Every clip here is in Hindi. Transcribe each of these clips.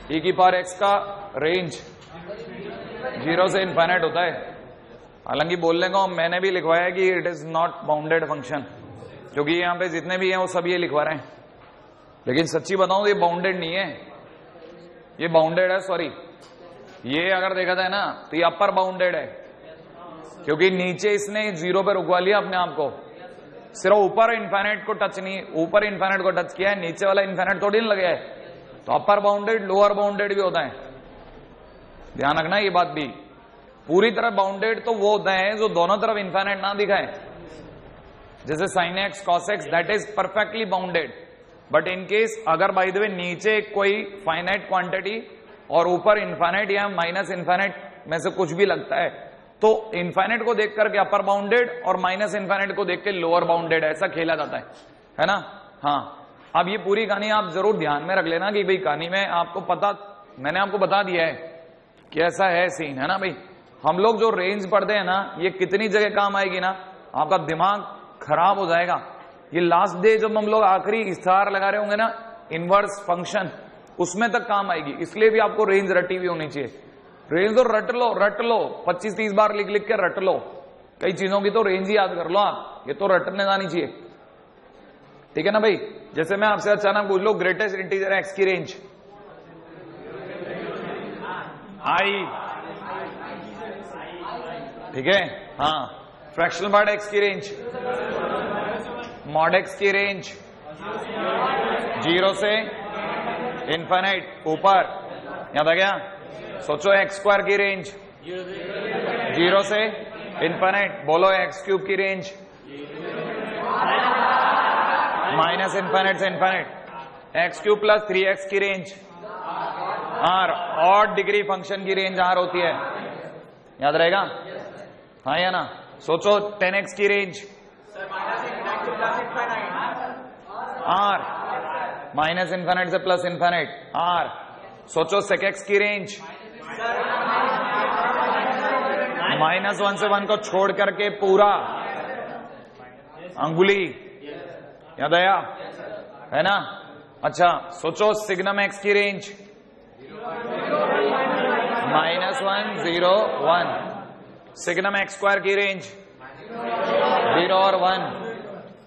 e की पावर x का रेंज 0 से इनफाइनाइट होता है। हालांकि बोलने को मैंने भी लिखवाया है कि it is not bounded function, क्योंकि यहाँ पे जितने भी हैं वो सब ये लिखवा रहे हैं, लेकिन सच्ची बताऊं ये बाउंडेड नहीं है, ये बाउंडेड है, सॉरी। ये अगर देखा जाए ना तो ये अपर बाउंडेड है, क्योंकि नीचे इसने 0 पे रुकवा लिया अपने आप को, सिर्फ ऊपर इनफाइनाइट को टच नहीं, ऊपर इनफाइनाइट को टच किया है, नीचे वाला इनफाइनाइट थोड़ी नहीं लगा है। तो अपर बाउंडेड लोअर बाउंडेड भी होता है, ध्यान रखना ये बात भी। पूरी तरह बाउंडेड तो वो होता है जो दोनों तरफ इनफाइनाइट ना दिखाए, जैसे sin x cos x, that is perfectly bounded. But in case अगर बाय द वे नीचे कोई फाइनाइट क्वांटिटी और ऊपर इनफाइनाइट या माइनस इनफाइनाइट में से कुछ भी लगता है, तो इनफाइनाइट को देख करके अपर बाउंडेड और माइनस इनफाइनाइट को देख के लोअर बाउंडेड, ऐसा खेला जाता है ना। हाँ, अब ये पूरी कहानी आप जरूर ध्यान में रख लेना कि भाई कहानी में आपको पता, मैंने आपको बता दिया है कि ऐसा है सीन, है ना भाई। हम लोग जो रेंज पढ़ते हैं ना, ये कितनी जगह काम आएगी ना, आपका दिमाग खराब हो जाएगा। ये लास्ट डे जब हम लोग आखिरी स्टार लगा रहे होंगे ना इनवर्स फंक्शन, उसमें तक काम आएगी। इसलिए भी आपको रेंज रटी हुई होनी चाहिए। रेंज तो रट लो 25-30 बार लिख लिख के रट लो, कई चीजों की तो रेंज ही याद कर लो आप, ये तो रटने जानी चाहिए, ठीक है ना भाई। जैसे मैं आपसे अचानक पूछ लो ग्रेटेस्ट इंटीजर एक्स की रेंज आई, ठीक है। हाँ, फ्रैक्शनल पार्ट एक्स की रेंज, मॉड एक्स की रेंज 0 से इनफाइनाइट ऊपर, याद आ गया। सोचो एक्स स्क्वायर की रेंज 0 से इनफाइनाइट, बोलो एक्स क्यूब की रेंज माइनस इनफाइनाइट से infinite, X cube plus 3x की range R, odd degree function की रेंज आर होती है, याद रहेगा, हाँ या ना। सोचो 10x की रेंज आर, माइनस इनफाइनाइट से प्लस इनफाइनाइट आर। सोचो sec x की रेंज -1 से 1 को छोड़ करके पूरा अंगुली, याद आया, है ना। अच्छा, सोचो सिग्नम x की रेंज -1 0 1, सिग्नम x स्क्वायर की रेंज 0 और 1,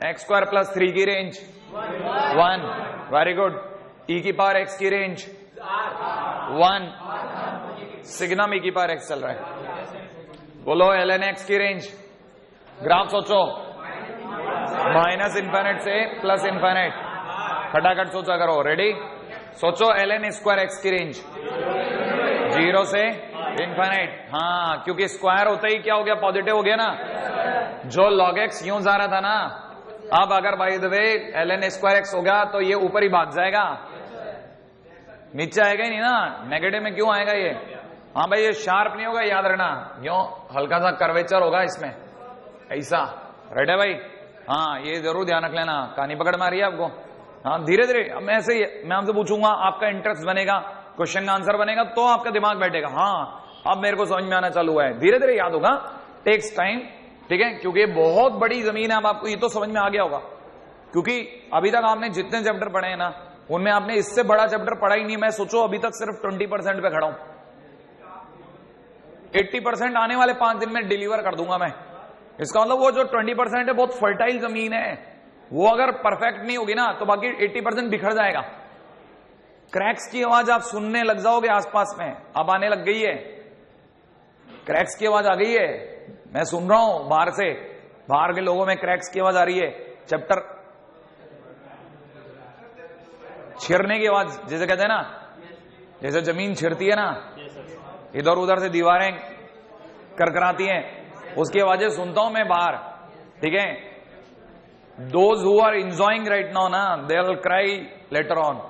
x स्क्वायर प्लस 3 की रेंज 1, वेरी गुड। e की पावर x की रेंज 1, सिग्नम e की पावर x चल रहा है। बोलो ln x की रेंज, ग्राफ सोचो माइनस इनफाइनाइट से प्लस इनफाइनाइट, खटाखट सोचा करो, रेडी। सोचो ln स्क्वायर x की रेंज 0 से इनफाइनाइट, हाँ, क्योंकि स्क्वायर होता ही क्या हो गया, पॉजिटिव हो गया ना। जो log x यूं जा रहा था ना, अब अगर by the way ln square x हो गया तो ये ऊपर ही भाग जाएगा, नीचे आएगा ही नहीं ना। नेगेटिव में क्यों आएगा ये, हाँ भाई, ये शार्प नहीं होगा, याद रखना, क्यों, हल्का सा कर्वेचर होगा इसमें, ऐसा, रेड है भाई। हाँ, ये जरूर ध्यान रख लेना, कहानी पकड़ में आ रही है आपको। हाँ, धीरे धीरे, अब मैं ऐसे ही मैं आपसे पूछूंगा, आपका इंटरेस्ट बनेगा, क्वेश्चन का आंसर बनेगा, तो आपका दिमाग बैठेगा, हाँ अब मेरे को समझ में आना चालू हुआ है, धीरे धीरे याद होगा, टेक्स टाइम, ठीक है, क्योंकि ये बहुत बड़ी जमीन है। अब आपको ये तो समझ में आ गया होगा, क्योंकि अभी तक आपने जितने चैप्टर पढ़े हैं ना, उनमें आपने इससे बड़ा चैप्टर पढ़ा ही नहीं। मैं सोचो अभी तक सिर्फ 20% पे खड़ा हूं, 80% आने वाले 5 दिन में डिलीवर कर दूंगा मैं। इसका मतलब वो जो 20% है बहुत फर्टाइल जमीन है, वो अगर परफेक्ट नहीं होगी ना तो बाकी 80% बिखर जाएगा। क्रैक्स की आवाज आप सुनने लग जाओगे आसपास में, अब आने लग गई है, क्रैक्स की आवाज आ गई है, मैं सुन रहा हूं बाहर से, बाहर के लोगों में क्रैक्स की आवाज आ रही है, चैप्टर छिरने की आवाज, जैसे कहते हैं ना, जैसे जमीन छिरती है ना, इधर उधर से दीवारें करकराती हैं, उसकी आवाजें सुनता हूं मैं बाहर, ठीक है। Those who are enjoying right now ना, they will cry later on,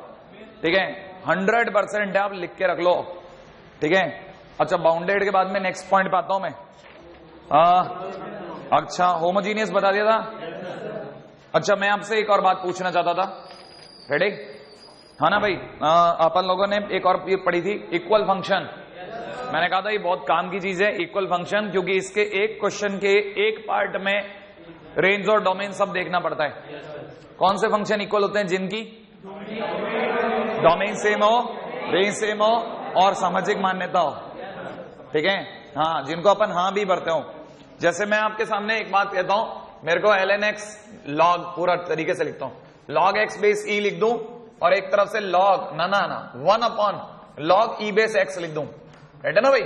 ठीक है, 100% आप लिख के रख लो, ठीक है। अच्छा, बाउंडेड के बाद में नेक्स्ट पॉइंट पे आता हूं मैं। अच्छा, होमोजीनियस बता दिया था। अच्छा, मैं आपसे एक और बात पूछना चाहता था, रेडी, हाँ ना भाई। अपन लोगों ने एक और पढ़ी थी, इक्वल फंक्शन। मैंने कहा था ये बहुत काम की चीज है इक्वल फंक्शन, क्योंकि इसके एक क्वेश्चन के एक पार्ट में रेंज और डोमेन सब देखना पड़ता है। कौन से फंक्शन इक्वल होते हैं? जिनकी डोमेन सेम हो रेंज सेम हो और सामाजिक मान्यता हो, ठीक है। हाँ, जिनको अपन हाँ भी भरते हो। जैसे मैं आपके सामने एक बात कहता हूं, मेरे को ln x log पूरा तरीके से लिखता हूं, log x बेस e लिख दूं और एक तरफ से log ना 1 upon log e base x लिख दूं, राइट है ना भाई।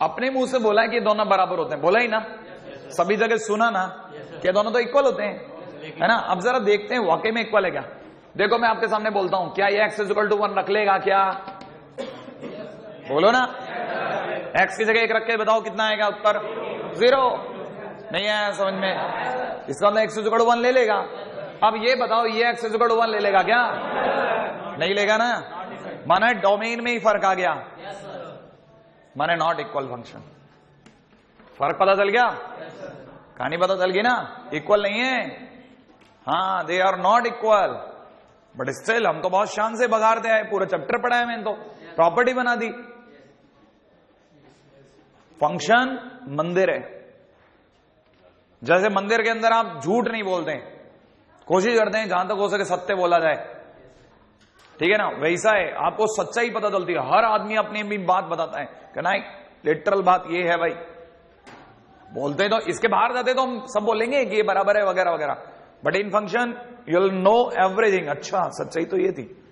अपने मुंह से बोला है कि दोनों बराबर होते हैं, बोला ही ना, सभी जगह सुना ना कि दोनों तो इक्वल होते हैं, है ना। अब जरा देखते हैं वाकई में इक्वल है क्या। देखो मैं आपके सामने बोलता हूं, क्या ये x = 1 रख लेगा क्या? बोलो ना, x की जगह 1 रख के बताओ कितना आएगा उत्तर? 0। नहीं आया समझ में? इसका मतलब x = 1 ले लेगा। अब ये बताओ ये x = 1 ले लेगा क्या? नहीं लेगा ना, माना डोमेन में ही फर्क आ गया, माने नॉट इक्वल फंक्शन। फर्क पता चल गया? कहानी पता चल गई ना, इक्वल नहीं है। हाँ, they are not equal, but still हम तो बहुत शान से बघारते आए, पूरा चैप्टर पढ़ा है मैंने तो, प्रॉपर्टी बना दी। फंक्शन मंदिर है, जैसे मंदिर के अंदर आप झूठ नहीं बोलते, कोशिश करते हैं जहां तक हो सके सत्य बोला जाए, ठीक है ना, वैसा है। आपको सच्चाई पता चलती है, हर आदमी अपनी अपनी बात बताता है कि नहीं लिटरल बात ये है भाई, बोलते तो इसके बाहर जाते तो हम सब बोलेंगे कि ये बराबर है वगैरह वगैरह, but in function you will know everything. अच्छा, सच्चाई तो ये थी।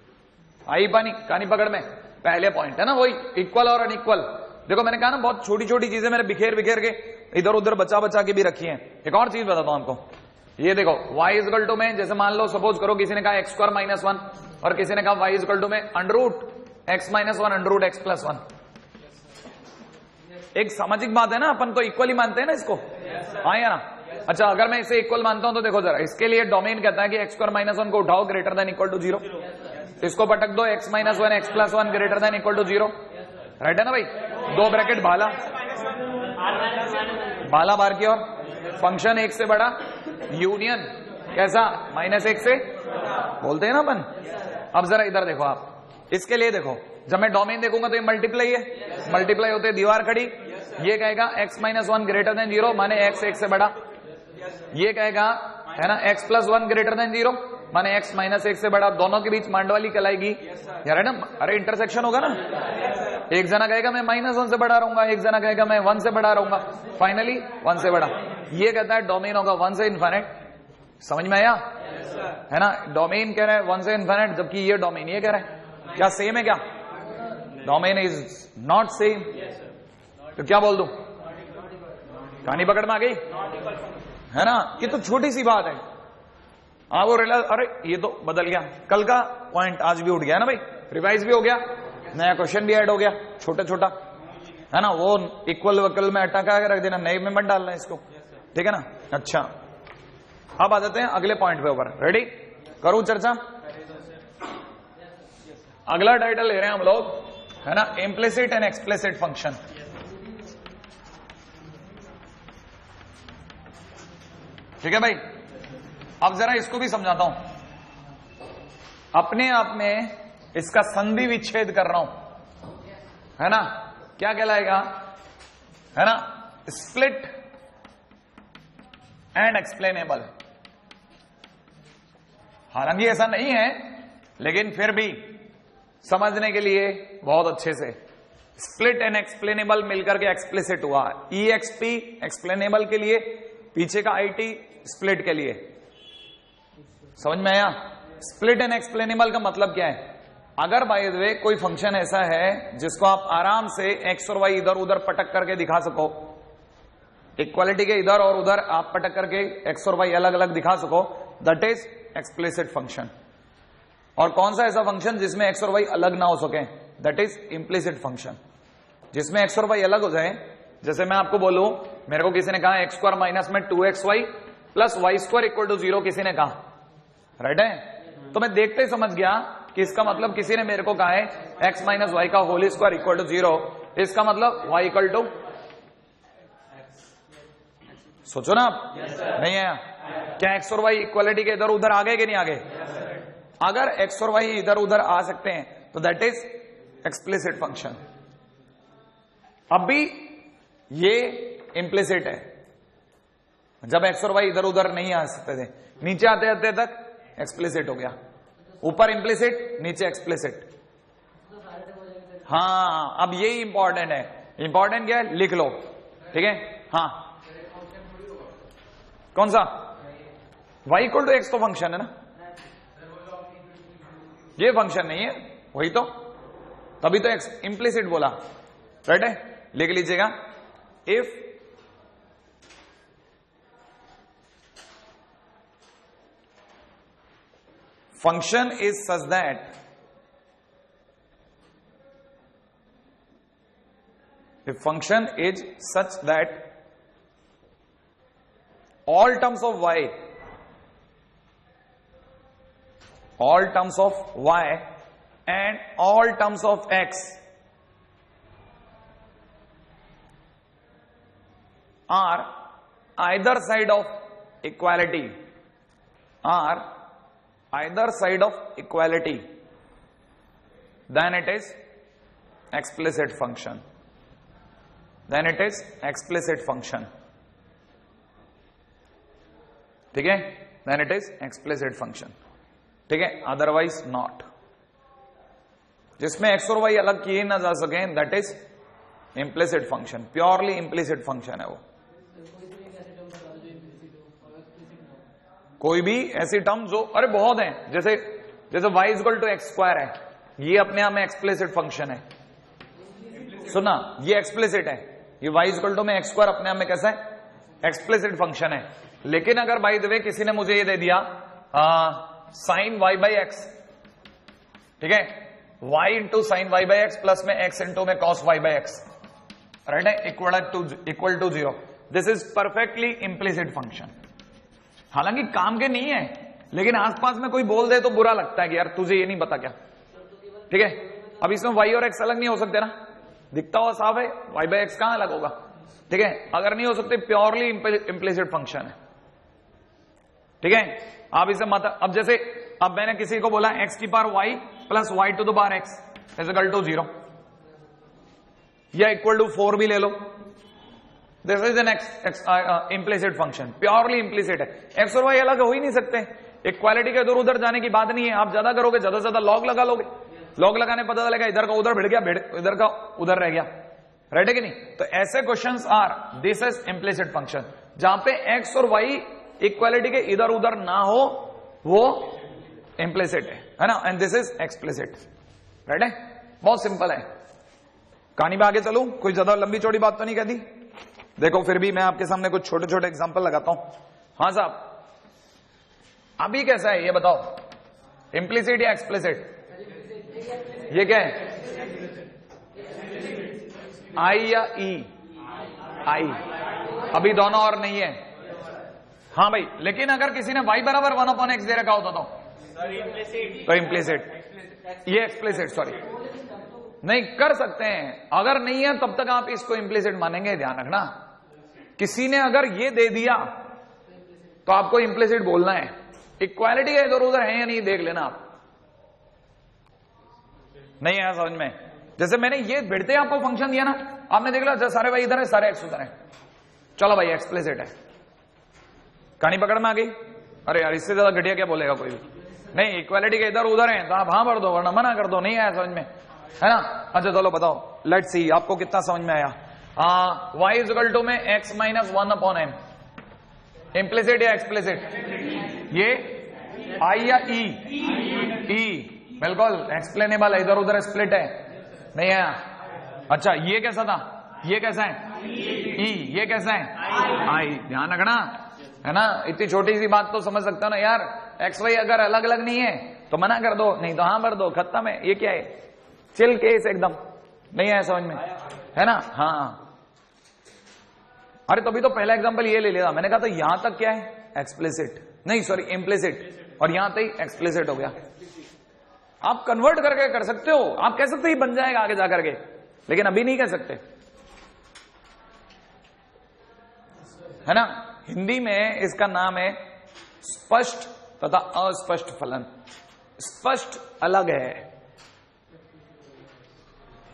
आई पानी कहानी पकड़ में पहले पॉइंट है ना, वही इक्वल और अनइक्वल। देखो मैंने कहा ना, बहुत छोटी छोटी चीजें मैंने बिखेर बिखेर के इधर उधर बचा बचा के भी रखी हैं। एक और चीज बताता हूं आपको, ये देखो y = में, जैसे मान लो सपोज करो किसी ने कहा x² - 1 और किसी ने कहा y = में √x - 1 √x+1। एक सामाजिक बात है ना, अपन तो इक्वल ही मानते हैं ना इसको, हाँ या ना। अच्छा, अगर मैं इसे इक्वल मानता हूं तो देखो जरा, इसके लिए डोमेन कहता है कि x² - 1 को उठाओ ग्रेटर देन इक्वल टू 0, इसको पटक दो x - 1 x+1 greater than equal to 0, right है ना भाई। 2 ब्रैकेट भाला बार की, और फंक्शन 1 से बड़ा यूनियन कैसा -1 से बोलते हैं ना अपन। अब जरा इधर देखो आप, इसके लिए देखो, जब मैं डोमेन देखूंगा तो ये मल्टीप्लाई है, मल्टीप्लाई होते दीवार खड़ी, ये कहेगा x - 1 ग्रेटर देन 0 माने x 1 से बड़ा, ये कहेगा है ना x+1 ग्रेटर देन 0 माने x - 1 से बड़ा, दोनों के बीच मांडवाली कहलाएगी यार, है ना। अरे इंटरसेक्शन होगा ना, एक जना कहेगा मैं -1 से बड़ा रहूंगा, एक जना कहेगा मैं 1 से बड़ा रहूंगा, फाइनली 1 से बड़ा। ये कहता है डोमेन होगा 1 से इनफाइनाइट, समझ में आया है ना। डोमेन कह रहा है 1 से इनफाइनाइट, जबकि ये डोमेन ये कह रहा है, क्या सेम है क्या? डोमेन इज नॉट सेम, तो क्या बोल दूं? कहानी पकड़ में आ गई है ना। ये तो छोटी सी बात है, हाँ वो रियलाइज, अरे ये तो बदल गया, कल का पॉइंट आज भी उठ गया ना भाई, रिवाइज भी हो गया, नया क्वेश्चन भी ऐड हो गया, छोटा छोटा, है ना। वो इक्वल वक्ल में अटका के रख देना, नए में मत डालना इसको, ठीक है ना। अच्छा, अब आ जाते हैं अगले पॉइंट पे ऊपर, रेडी करूं चर्चा। अगला टाइटल ले रहे हैं हम लोग, है ना, इम्प्लिसिट एंड एक्सप्लिसिट फंक्शन। ठीक है भाई, अब जरा इसको भी समझाता हूं, अपने आप में इसका संधि विच्छेद कर रहा हूं, है ना। क्या कहलाएगा, है ना, स्प्लिट एंड एक्सप्लेनेबल। हालांकि ऐसा नहीं है, लेकिन फिर भी समझने के लिए बहुत अच्छे से, स्प्लिट एंड एक्सप्लेनेबल मिलकर के एक्सप्लिसिट हुआ। EXP एक्सप्लेनेबल के लिए, पीछे का IT स्प्लिट के लिए, समझ में आया। स्प्लिट एंड एक्सप्लेनेबल का मतलब क्या है? अगर बाय द वे कोई फंक्शन ऐसा है जिसको आप आराम से x और y इधर उधर पटक करके दिखा सको, इक्वालिटी के इधर और उधर आप पटक करके x और y अलग अलग दिखा सको, दैट इज एक्सप्लिसिट फंक्शन। और कौन सा ऐसा फंक्शन जिसमें x और y अलग ना हो सके? That is implicit function. जिसमें x और y अलग हो जाए, जैसे मैं आपको बोलूं, मेरे को किसी ने कहा x² माइनस में 2xy plus y² equal to 0, किसी ने कहा, राइट है, तो मैं देखते ही समझ गया कि इसका मतलब किसी ने मेरे को कहा है x माइनस वाई का होल स्क्वायर इक्वल टू 0, इसका मतलब y इक्वल टू, सोचो ना आप, नहीं आया क्या? x और y इक्वालिटी के इधर उधर आ गए कि नहीं आ गए? अगर x और y इधर उधर आ सकते हैं तो दैट इज एक्सप्लिसिट फंक्शन। अब भी ये इम्प्लिसिट है, जब x और y इधर उधर नहीं आ सकते थे, नीचे आते आते तक एक्सप्लिसिट हो गया, ऊपर इम्प्लिसिट नीचे एक्सप्लिसिट। हाँ, अब ये इंपॉर्टेंट है। इंपॉर्टेंट क्या है, लिख लो, ठीक है। हाँ, कौन सा y इक्वल टू एक्स तो फंक्शन है ना, ये फंक्शन नहीं है, वही तो, तभी तो एक्स इंप्लिसिट बोला, राइट है। लिख लीजिएगा, if function is such that all terms of y and all terms of x are either side of equality, then it is explicit function. ठीक है, then it is explicit function, ठीक है, otherwise not. जिसमें x और y अलग किए ना जा सके, that is implicit function, purely implicit function है वो। कोई भी ऐसी टर्म जो, अरे बहुत है, जैसे y equal to X square है, ये अपने आप में एक्सप्लिसिट फंक्शन है। सुना, ये एक्सप्लिसिट है, ये y इक्वल टू में एक्स स्क्वायर अपने आप में कैसा है, एक्सप्लिसिट फंक्शन है। लेकिन अगर बाय द वे किसी ने मुझे ये दे दिया साइन y बाई एक्स, ठीक है, y into sine y by x plus में x इंटू में cos y by x, right है, equal to 0, this is perfectly implicit function. हालांकि काम के नहीं है, लेकिन आसपास में कोई बोल दे तो बुरा लगता है कि यार तुझे ये नहीं पता क्या, ठीक है। अब इसमें y और x अलग नहीं हो सकते ना, दिखता हुआ साफ है, y बाई एक्स कहां अलग होगा, ठीक है। अगर नहीं हो सकते, प्योरली इंप्लिसिट फंक्शन है, ठीक है। आप इसे मत, अब जैसे अब मैंने किसी को बोला x की power y plus y to the power x is equal to 0, या इक्वल टू 4 भी ले लो, this is an implicit function, purely implicit है। x और y अलग हो ही नहीं सकते, इक्वालिटी के इधर उधर जाने की बात नहीं है। आप ज्यादा करोगे, ज्यादा से ज्यादा लॉग लगा लोगे, लॉग लगाने पता चलेगा इधर का उधर भिड़ गया, इधर का उधर रह गया, राइट है कि नहीं। तो ऐसे questions are, this is implicit function, जहां पे x और y इक्वालिटी के इधर उधर ना हो, वो इम्प्लिसिट है ना, and this is explicit, right है। बहुत सिंपल है। कहानी में आगे चलूं, कोई ज्यादा लंबी चौड़ी बात तो नहीं कह दी। देखो फिर भी मैं आपके सामने कुछ छोटे छोटे एग्जांपल लगाता हूं। हाँ साहब, अभी कैसा है ये बताओ, इम्प्लिसिट या एक्सप्लिसिट? ये क्या है, आई या ई? आई, अभी दोनों और नहीं है। हाँ भाई, लेकिन अगर किसी ने y बराबर 1/x दे रखा होता तो इम्प्लिसिट, ये एक्सप्लिसिट, सॉरी, नहीं कर सकते हैं। अगर नहीं है तब तक आप इसको इम्प्लिसिट मानेंगे, ध्यान रखना। किसी ने अगर ये दे दिया तो आपको इम्प्लिसिट बोलना है। इक्वालिटी का इधर उधर है या नहीं देख लेना आप, नहीं है समझ में। जैसे मैंने ये भिड़ते आपको फंक्शन दिया ना, आपने देख लिया सारे y इधर है सारे x उधर है, चलो भाई एक्सप्लिसिट है। कहानी पकड़ में आ गई? अरे यार इससे ज्यादा घटिया क्या बोलेगा कोई भी नहीं। इक्वालिटी के इधर उधर है तो आप हाँ भर दो, वरना मना कर दो, नहीं आया समझ में, है ना। अच्छा चलो बताओ, लेट्स सी आपको कितना समझ में आया। y इज इक्वल टू में x माइनस 1/m, इम्प्लिसिट या एक्सप्लिसिट? ये I या E? E बिल्कुल एक्सप्लेनेबल है, इधर उधर स्प्लिट है, नहीं है। अच्छा ये कैसा था, ये कैसा है? E, ये कैसा है? I, ध्यान रखना, है ना। इतनी छोटी सी बात तो समझ सकता ना यार, एक्स वाई अगर अलग अलग नहीं है तो मना कर दो, नहीं तो हाँ भर दो, खत्म है। ये क्या है, चिल केस एकदम, नहीं है समझ में, है ना। हाँ अरे तभी तो पहला एग्जांपल ये ले लिया मैंने, कहा था यहां तक क्या है, एक्सप्लिसिट, नहीं सॉरी इम्प्लिसिट, और यहां तक एक्सप्लिसिट हो गया। आप कन्वर्ट करके कर सकते हो, आप कह सकते ही बन जाएगा आगे जाकर के, लेकिन अभी नहीं कह सकते, है ना। हिंदी में इसका नाम है स्पष्ट तथा अस्पष्ट फलन। स्पष्ट अलग है,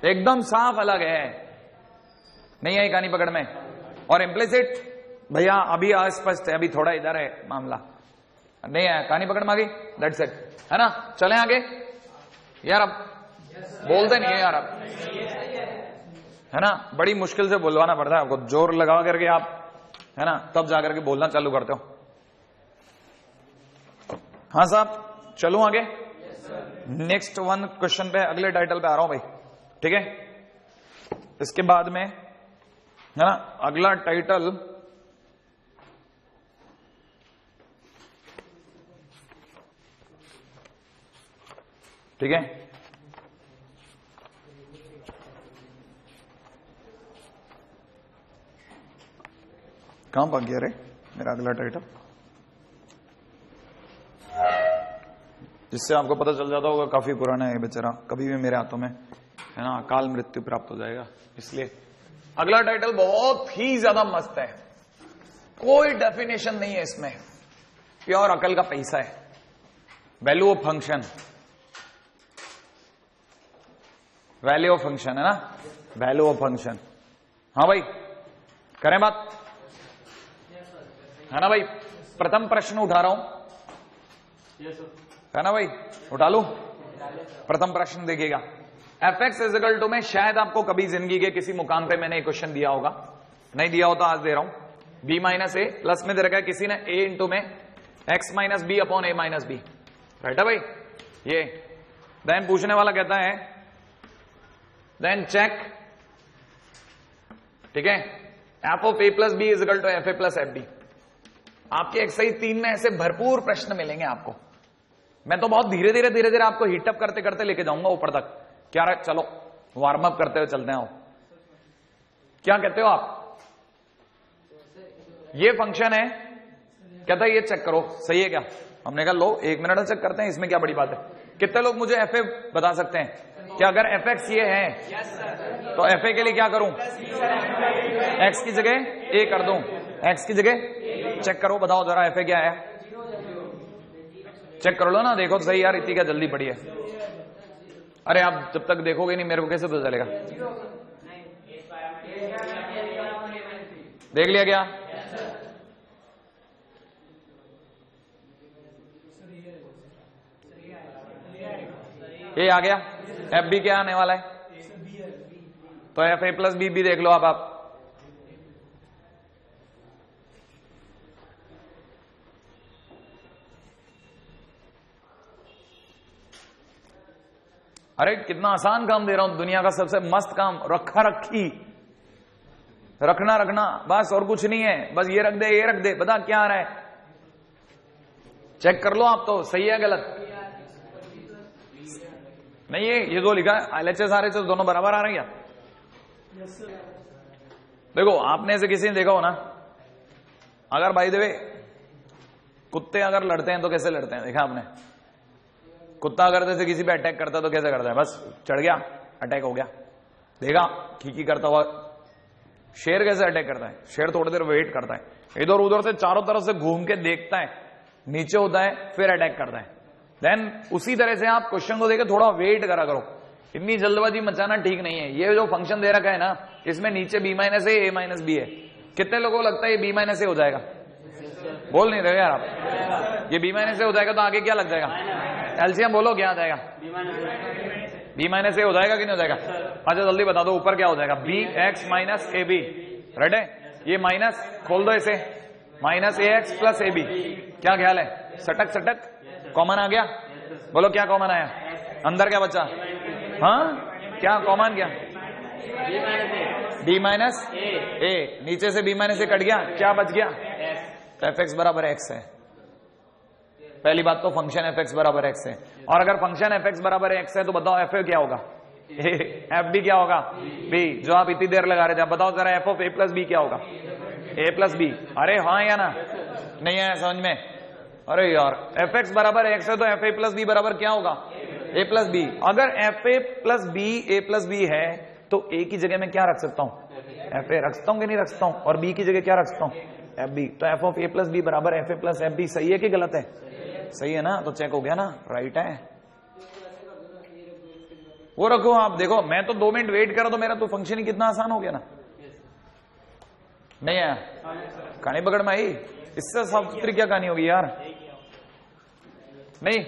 एकदम साफ अलग है, नहीं आई कहानी पकड़ में। और इम्प्लिसिट भैया अभी अस्पष्ट है, अभी थोड़ा इधर है मामला, नहीं है कहानी पकड़ में आ गई, दैट्स इट, है ना। चलें आगे यार। अब बोलते नहीं है यार आप, है ना, बड़ी मुश्किल से बुलवाना पड़ता है आपको, जोर लगा करके आप, है ना, तब जाकर के बोलना चालू करते हो। हाँ साहब, चलूं आगे? नेक्स्ट वन क्वेश्चन पे, अगले टाइटल पे आ रहा हूं भाई, ठीक है? इसके बाद में, है ना, अगला टाइटल ठीक है, कहां भाग गया रे मेरा अगला टाइटल, जिससे आपको पता चल जाता होगा काफी पुराना है बेचारा, कभी भी मेरे हाथों में, है ना, अकाल मृत्यु प्राप्त हो जाएगा। इसलिए अगला टाइटल बहुत ही ज्यादा मस्त है, कोई डेफिनेशन नहीं है इसमें, प्योर अकल का पैसा है। Value of function, value of function है ना, वैल्यू ऑफ फंक्शन। हाँ भाई, करें बात, है ना भाई? प्रथम प्रश्न उठा रहा हूं, है ना भाई, उठा लू? प्रथम प्रश्न देखिएगा, एफ एक्स इजिकल टू में, शायद आपको कभी जिंदगी के किसी मुकाम पे मैंने क्वेश्चन दिया होगा, नहीं दिया होता आज दे रहा हूं। बी माइनस ए प्लस में दे रखा है किसी ने ए इंटू में एक्स माइनस बी अपॉन ए माइनस बी, राइट है भाई? ये देन पूछने वाला कहता है, देन चेक, ठीक है, F of A plus B equal to F A plus F B. आपके एक्सरसाइज 3 में ऐसे भरपूर प्रश्न मिलेंगे आपको, मैं तो बहुत धीरे धीरे धीरे धीरे आपको हीटअप करते करते लेके जाऊंगा ऊपर तक। क्या रहा, चलो वार्म अप करते हुए चलते हैं। क्या कहते हो आप? ये फंक्शन है, कहता है ये चेक करो, सही है क्या? हमने कहा लो 1 मिनट में चेक करते हैं, इसमें क्या बड़ी बात है। कितने लोग मुझे एफ ए बता सकते हैं? क्या अगर एफ एक्स ये है तो एफ ए के लिए क्या करूं? एक्स की जगह ए कर दूं, एक्स की जगह चेक करो, बताओ जरा एफ ए क्या है, चेक कर लो ना, देखो तो सही यार, इतनी क्या जल्दी पड़ी है? अरे आप जब तक देखोगे नहीं मेरे को कैसे पता चलेगा? देख लिया क्या? ये आ गया, एफ बी क्या आने वाला है? तो एफ ए प्लस बी भी देख लो आप। अरे कितना आसान काम दे रहा हूं, दुनिया का सबसे मस्त काम, रखा रखी, रखना रखना, बस और कुछ नहीं है, बस ये रख दे ये रख दे, बता क्या आ रहा है, चेक कर लो आप तो, सही है गलत? नहीं है, ये जो लिखा है एलएचएस आरएचएस दोनों बराबर आ रही है। देखो आपने से किसी ने देखा हो ना, अगर भाई देवे कुत्ते अगर लड़ते हैं तो कैसे लड़ते हैं, देखा आपने? कुत्ता अगर जैसे किसी पे अटैक करता है तो कैसे करता है? बस चढ़ गया, अटैक हो गया, देखा खींची करता हुआ। शेर कैसे अटैक करता है? शेर थोड़ी देर वेट करता है, इधर उधर से चारों तरफ से घूम के देखता है, नीचे होता है, फिर अटैक करता है। देन उसी तरह से आप क्वेश्चन को देके थोड़ा वेट करा करो, इतनी जल्दबाजी मचाना ठीक नहीं है। ये जो फंक्शन दे रखा है ना, इसमें नीचे बी माइनस ए माइनस बी है, कितने लोगों को लगता है ये बी माइनस ए हो जाएगा? बोल नहीं रहे यार आप, ये बी माइनस ए हो जाएगा तो आगे क्या लग जाएगा? एलसीएम बोलो क्या आ जाएगा? बी माइनस ए हो जाएगा कि नहीं हो जाएगा? अच्छा जल्दी बता दो, ऊपर क्या हो जाएगा? B X minus A B, right है? ये माइनस खोल दो इसे, minus A X plus A B, क्या ख्याल है? सटक सटक कॉमन आ गया, बोलो क्या कॉमन आया? अंदर क्या बचा? हाँ क्या कॉमन क्या? बी माइनस ए, नीचे से बी माइनस ए कट गया, क्या बच गया? एफ एक्स बराबर एक्स है। पहली बात तो फंक्शन एफ एक्स बराबर एक्स है, और अगर फंक्शन एफ एक्स बराबर एक्स है तो बताओ एफ ए क्या होगा? एफ बी क्या होगा? बी। जो आप इतनी देर लगा रहे थे, बताओ जरा F of A plus B क्या होगा? A plus B. अरे हाँ या ना? नहीं है समझ में? अरे यार एफ एक्स बराबर एक्स है तो एफ ए प्लस बी बराबर क्या होगा? A plus B. अगर F A plus B A plus B है तो ए की जगह मैं क्या रख सकता हूं? एफ ए रख सकता हूं कि नहीं रख सकता हूं? और बी की जगह क्या रख सकता हूं? F b. तो f of A plus b बराबर एफ ए प्लस एफ बी। सही है कि गलत है? सही है ना? तो चेक हो गया ना, राइट है। वो रखो आप, देखो मैं तो 2 मिनट वेट करा तो मेरा तो फंक्शन ही कितना आसान हो गया ना। नहीं है कहानी पकड़ में आई, इससे साफ सुथरी क्या कहानी होगी यार? नहीं,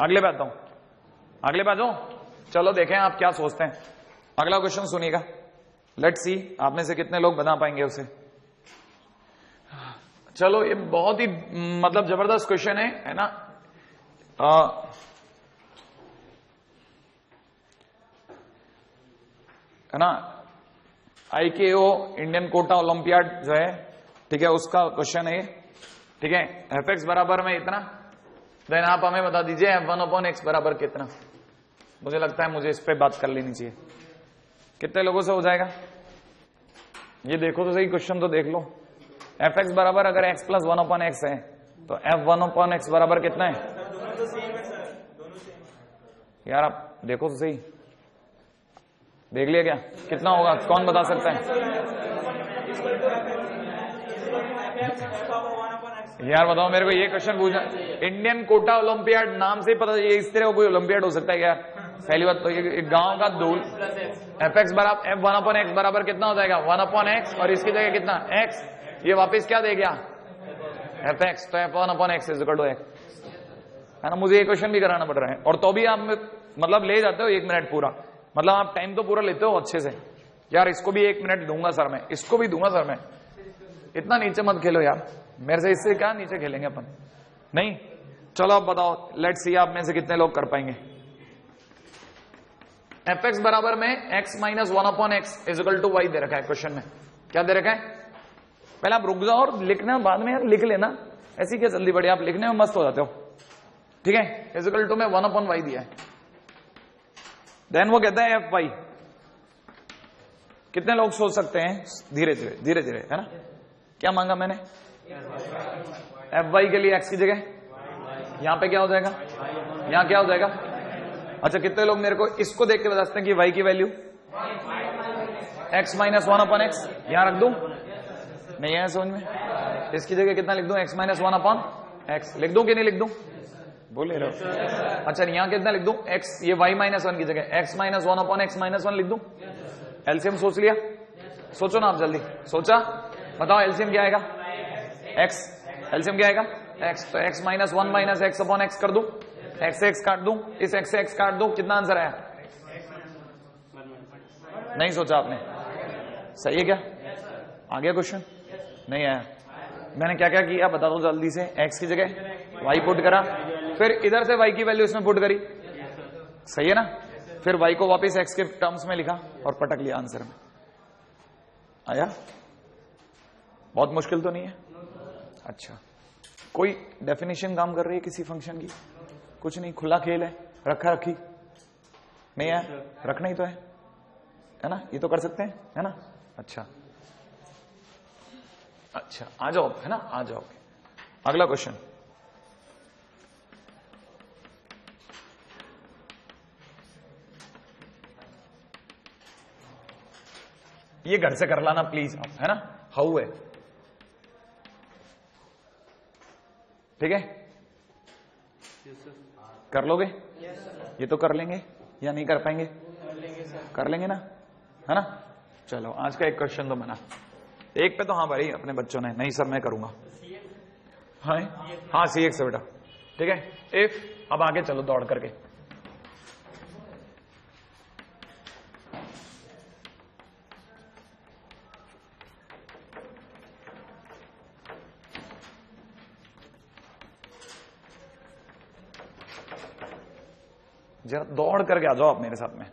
अगले पे आता हूं। अगले बाजू चलो देखें आप क्या सोचते हैं। अगला क्वेश्चन सुनिएगा, लेट्स सी आप में से कितने लोग बता पाएंगे उसे। चलो ये बहुत ही मतलब जबरदस्त क्वेश्चन है ना। है ना, IKO इंडियन कोटा ओलंपियाड जो है, ठीक है, उसका क्वेश्चन है, ठीक है। fx बराबर में इतना, देन आप हमें बता दीजिए f1/x बराबर कितना। मुझे लगता है मुझे इस पे बात कर लेनी चाहिए। कितने लोगों से हो जाएगा ये देखो तो सही, क्वेश्चन तो देख लो। fx बराबर अगर x + 1/x है तो f1/x बराबर कितना है यार, आप देखो तो सही, देख लिया क्या, कितना होगा, कौन बता सकता है यार, बताओ मेरे को। ये क्वेश्चन पूछना, इंडियन कोटा ओलंपियाड नाम से ही पता, ये इस तरह कोई ओलंपियाड हो सकता है क्या? पहली बात तो ये गांव का धूल। fx बराबर f1/x बराबर कितना हो जाएगा 1/x, और इसकी जगह कितना x, ये वापस क्या दे गया fx, तो f1/x = x, है ना। मुझे ये क्वेश्चन भी कराना पड़ रहा है, और तो भी आप मतलब ले जाते हो 1 मिनट पूरा, मतलब आप टाइम तो पूरा लेते हो अच्छे से। यार इसको भी 1 मिनट दूंगा सर मैं, इसको भी दूंगा सर मैं। इतना नीचे मत खेलो यार मेरे से, इससे क्या नीचे खेलेंगे अपन, नहीं। चलो अब बताओ, लेट्स सी आप में से कितने लोग कर पाएंगे। fx बराबर में x - 1/x = y दे रखा है क्वेश्चन में। क्या दे रखा है, पहले आप रुक जाओ और लिखना बाद में यार लिख लेना, ऐसी क्या जल्दी बड़ी, आप लिखने में मस्त हो जाते हो, ठीक है। = में 1/y दिया है, देन वो कहता है fy। कितने लोग सोच सकते हैं, धीरे धीरे धीरे धीरे, है ना। क्या मांगा मैंने, fy के लिए x की जगह यहां पे क्या हो जाएगा, यहां क्या हो जाएगा। अच्छा कितने लोग मेरे को इसको देख के बता सकते हैं कि y की वैल्यू x - 1/x यहां रख दूं, नहीं है समझ में, इसकी जगह कितना लिख दूं, x - 1/x लिख दूं कि नहीं लिख दूं, बोल रहे हो। अच्छा यहां कितना लिख दूं, x, ये y - 1 की जगह x - 1/x - 1 लिख दूं। एलसीएम सोच लिया, सोचो ना आप जल्दी, सोचा, बताओ एलसीएम क्या आएगा, x, एलसीएम क्या आएगा x, तो x - 1 - x/x कर दूं, x से x काट दूं, इस x से x काट दूं, कितना आंसर आया, नहीं सोचा आपने, सही है क्या, आ गया क्वेश्चन, नहीं आया। मैंने क्या क्या किया बता दो जल्दी से, x की जगह y पुट करा, फिर इधर से y की वैल्यू इसमें पुट करी, सही है ना, फिर y को वापस x के टर्म्स में लिखा और पटक लिया आंसर में। आया, बहुत मुश्किल तो नहीं है। अच्छा कोई डेफिनेशन काम कर रही है किसी फंक्शन की, कुछ नहीं, खुला खेल है, रखा रखी नहीं है, रखना ही तो है ना, ये तो कर सकते हैं, है ना। अच्छा अच्छा आ जाओ, है ना, आ जाओ। अगला क्वेश्चन, ये घर से कर लाना प्लीज आप, है ना, हाउ है, ठीक है, कर लोगे, ये तो कर लेंगे या नहीं कर पाएंगे, कर लेंगे ना, है ना। चलो आज का एक क्वेश्चन तो बना, एक पे तो हाँ भाई अपने बच्चों ने, नहीं सर मैं करूंगा, हाँ हाँ CX से बेटा, ठीक है। इफ, अब आगे चलो दौड़ करके, जरा दौड़ करके आ जाओ आप मेरे साथ में,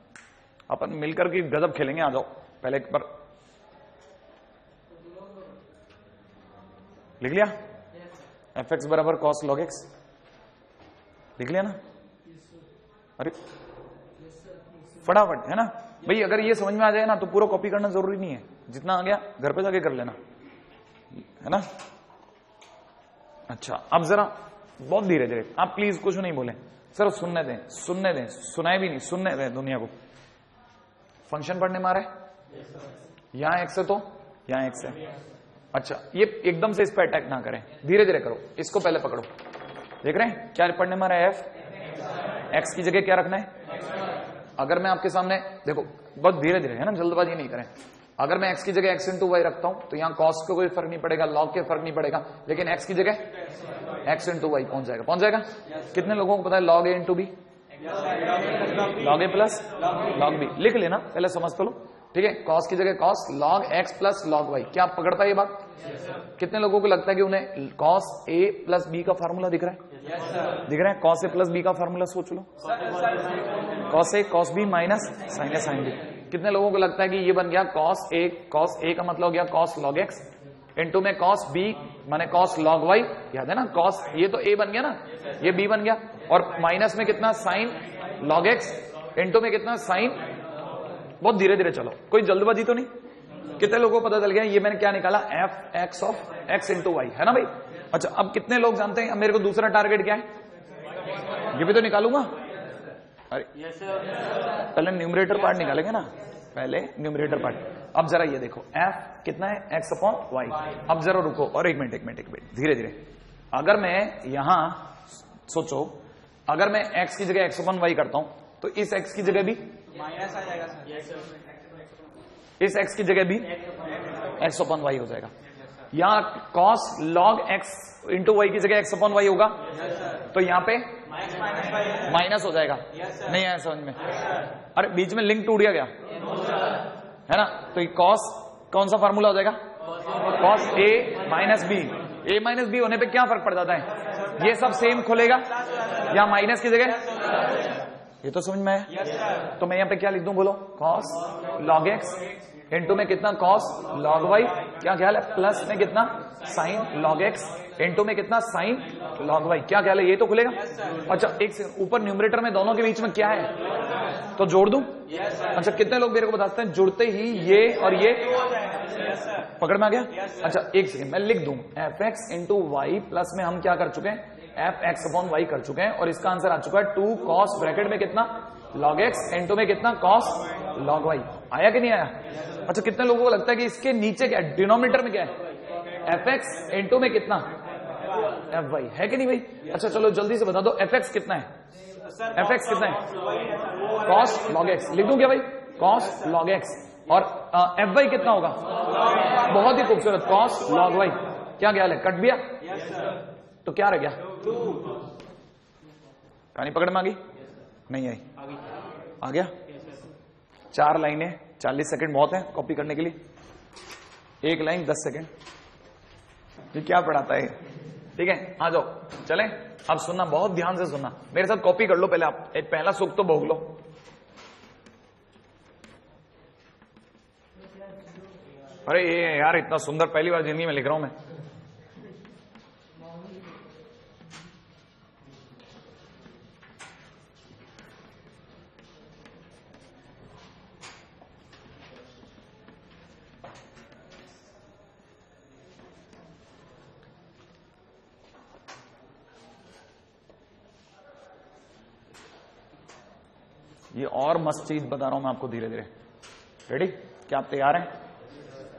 अपन मिलकर के गजब खेलेंगे, आ जाओ पहले एक बार, लिख लिया fx बराबर cos log x, लिख लिया ना, अरे फटाफट, है ना भाई, अगर ये समझ में आ जाए ना तो पूरा कॉपी करना जरूरी नहीं है, जितना आ गया घर पे जाके कर लेना, है ना। अच्छा अब जरा बहुत धीरे धीरे, आप प्लीज कुछ नहीं बोले, सर सुनने दें, सुनने दें, सुनाए भी नहीं, सुनने दें दुनिया को। फंक्शन पढ़ने मारे, यहां x है तो यहां x है। अच्छा ये एकदम से इस पर अटैक ना करें, धीरे धीरे करो, इसको पहले पकड़ो, देख रहे हैं क्या पढ़ने मारा है, f, x की जगह क्या रखना है। अगर मैं आपके सामने देखो, बहुत धीरे धीरे, है ना, जल्दबाजी नहीं करें। अगर मैं x की जगह x × y रखता हूं तो यहां cos को कोई फर्क नहीं पड़ेगा, log के फर्क नहीं पड़ेगा, लेकिन x की जगह x × y पहुंच जाएगा, पहुंच जाएगा। कितने लोगों को पता है log a × b, log A plus log B लिख लेना, पहले समझ तो लो, ठीक है। कॉस की जगह cos log X plus log Y. क्या पकड़ पाए ये बात? कितने लोगों को लगता है कि उन्हें कॉस ए प्लस बी का फार्मूला दिख रहा है? दिख रहा है? कॉस ए प्लस बी का फार्मूला सोच लो, cos A cos B minus sign A sine B. कितने लोगों को लगता है कि ये बन गया कॉस ए का मतलब हो गया कॉस लॉग एक्स इनटू में कॉस बी माने कॉस लॉग वाई। याद है ना, कॉस ये तो ए बन गया ना, ये बी बन गया, और माइनस में कितना साइन लॉग एक्स इनटू में कितना साइन। बहुत धीरे धीरे चलो, कोई जल्दबाजी तो नहीं। कितने लोगों को पता चल गया ये मैंने क्या निकाला? F X of X into Y, है ना भाई। अच्छा, अब कितने लोग जानते हैं अब मेरे को दूसरा टारगेट क्या है? ये भी तो निकालूंगा। अरे पहले न्यूमरेटर पार्ट निकालेंगे ना, पहले न्यूमरेटर पार्ट। अब जरा ये देखो, एफ कितना है? X upon Y. अब जरा रुको और एक मिनट धीरे धीरे। अगर मैं यहां सोचो, अगर मैं एक्स की जगह एक्स अपॉन वाई करता हूं तो इस एक्स की जगह भी माइनस आ जाएगा, इस एक्स की जगह भी एक्स अपॉन वाई हो जाएगा। यहां cos log X into Y की जगह एक्स अपॉन वाई होगा, तो यहां पे माइनस हो जाएगा। नहीं आया समझ में? अरे बीच में लिंक टूट गया है ना, तो ये कॉस कौन सा फार्मूला हो जाएगा? Cos A minus B. A minus B होने पे क्या फर्क पड़ जाता है? ये सब सेम खुलेगा, या माइनस की जगह, ये तो समझ में है। तो मैं यहाँ पे क्या लिख दूं बोलो? कॉस लॉग एक्स इंटू में कितना कॉस लॉग वाई, क्या ख्याल है? प्लस में कितना साइन लॉग एक्स इंटू में कितना साइन लॉग वाई, क्या ख्याल है? ये तो खुलेगा। अच्छा एक से ऊपर न्यूमरेटर में दोनों के बीच में क्या है, तो जोड़ दूं? अच्छा कितने लोग मेरे को बताते हैं जुड़ते ही ये और ये पकड़ में आ गया? अच्छा एक सेकंड मैं लिख दूं, F x into Y plus में हम क्या कर चुके हैं? एफ एक्स अपॉन वाई कर चुके हैं, और इसका आंसर आ चुका है 2 कॉस ब्रैकेट में कितना लॉग एक्स इंटू में कितना कॉस लॉग वाई। आया कि नहीं आया? अच्छा कितने लोगों को लगता है कि इसके नीचे क्या है? डिनोमिनेटर में क्या है? एफ एक्स इंटू में कितना एफ वाई, है कि नहीं भाई? अच्छा चलो जल्दी से बता दो, एफ एक्स कितना है? एफ एक्स कितना है? Cos log x. लिख दूं क्या भाई? Cos log x. और एफ वाई कितना होगा? बहुत ही खूबसूरत, कॉस लॉग वाई। क्या ख्याल है? कट दिया तो क्या रह गया? कहानी पकड़ में आ गई? नहीं आई? आ गया? 4 लाइनें 40 सेकंड बहुत है कॉपी करने के लिए, एक लाइन 10 सेकंड। ये क्या पढ़ाता है? ठीक है आ जाओ चलें। अब सुनना, बहुत ध्यान से सुनना, मेरे साथ कॉपी कर लो पहले। आप एक पहला सुख तो भोग लो। अरे ये यार इतना सुंदर पहली बार जिंदगी में लिख रहा हूं मैं। ये और मस्त चीज बता रहा हूं मैं आपको धीरे धीरे। रेडी? क्या आप तैयार हैं?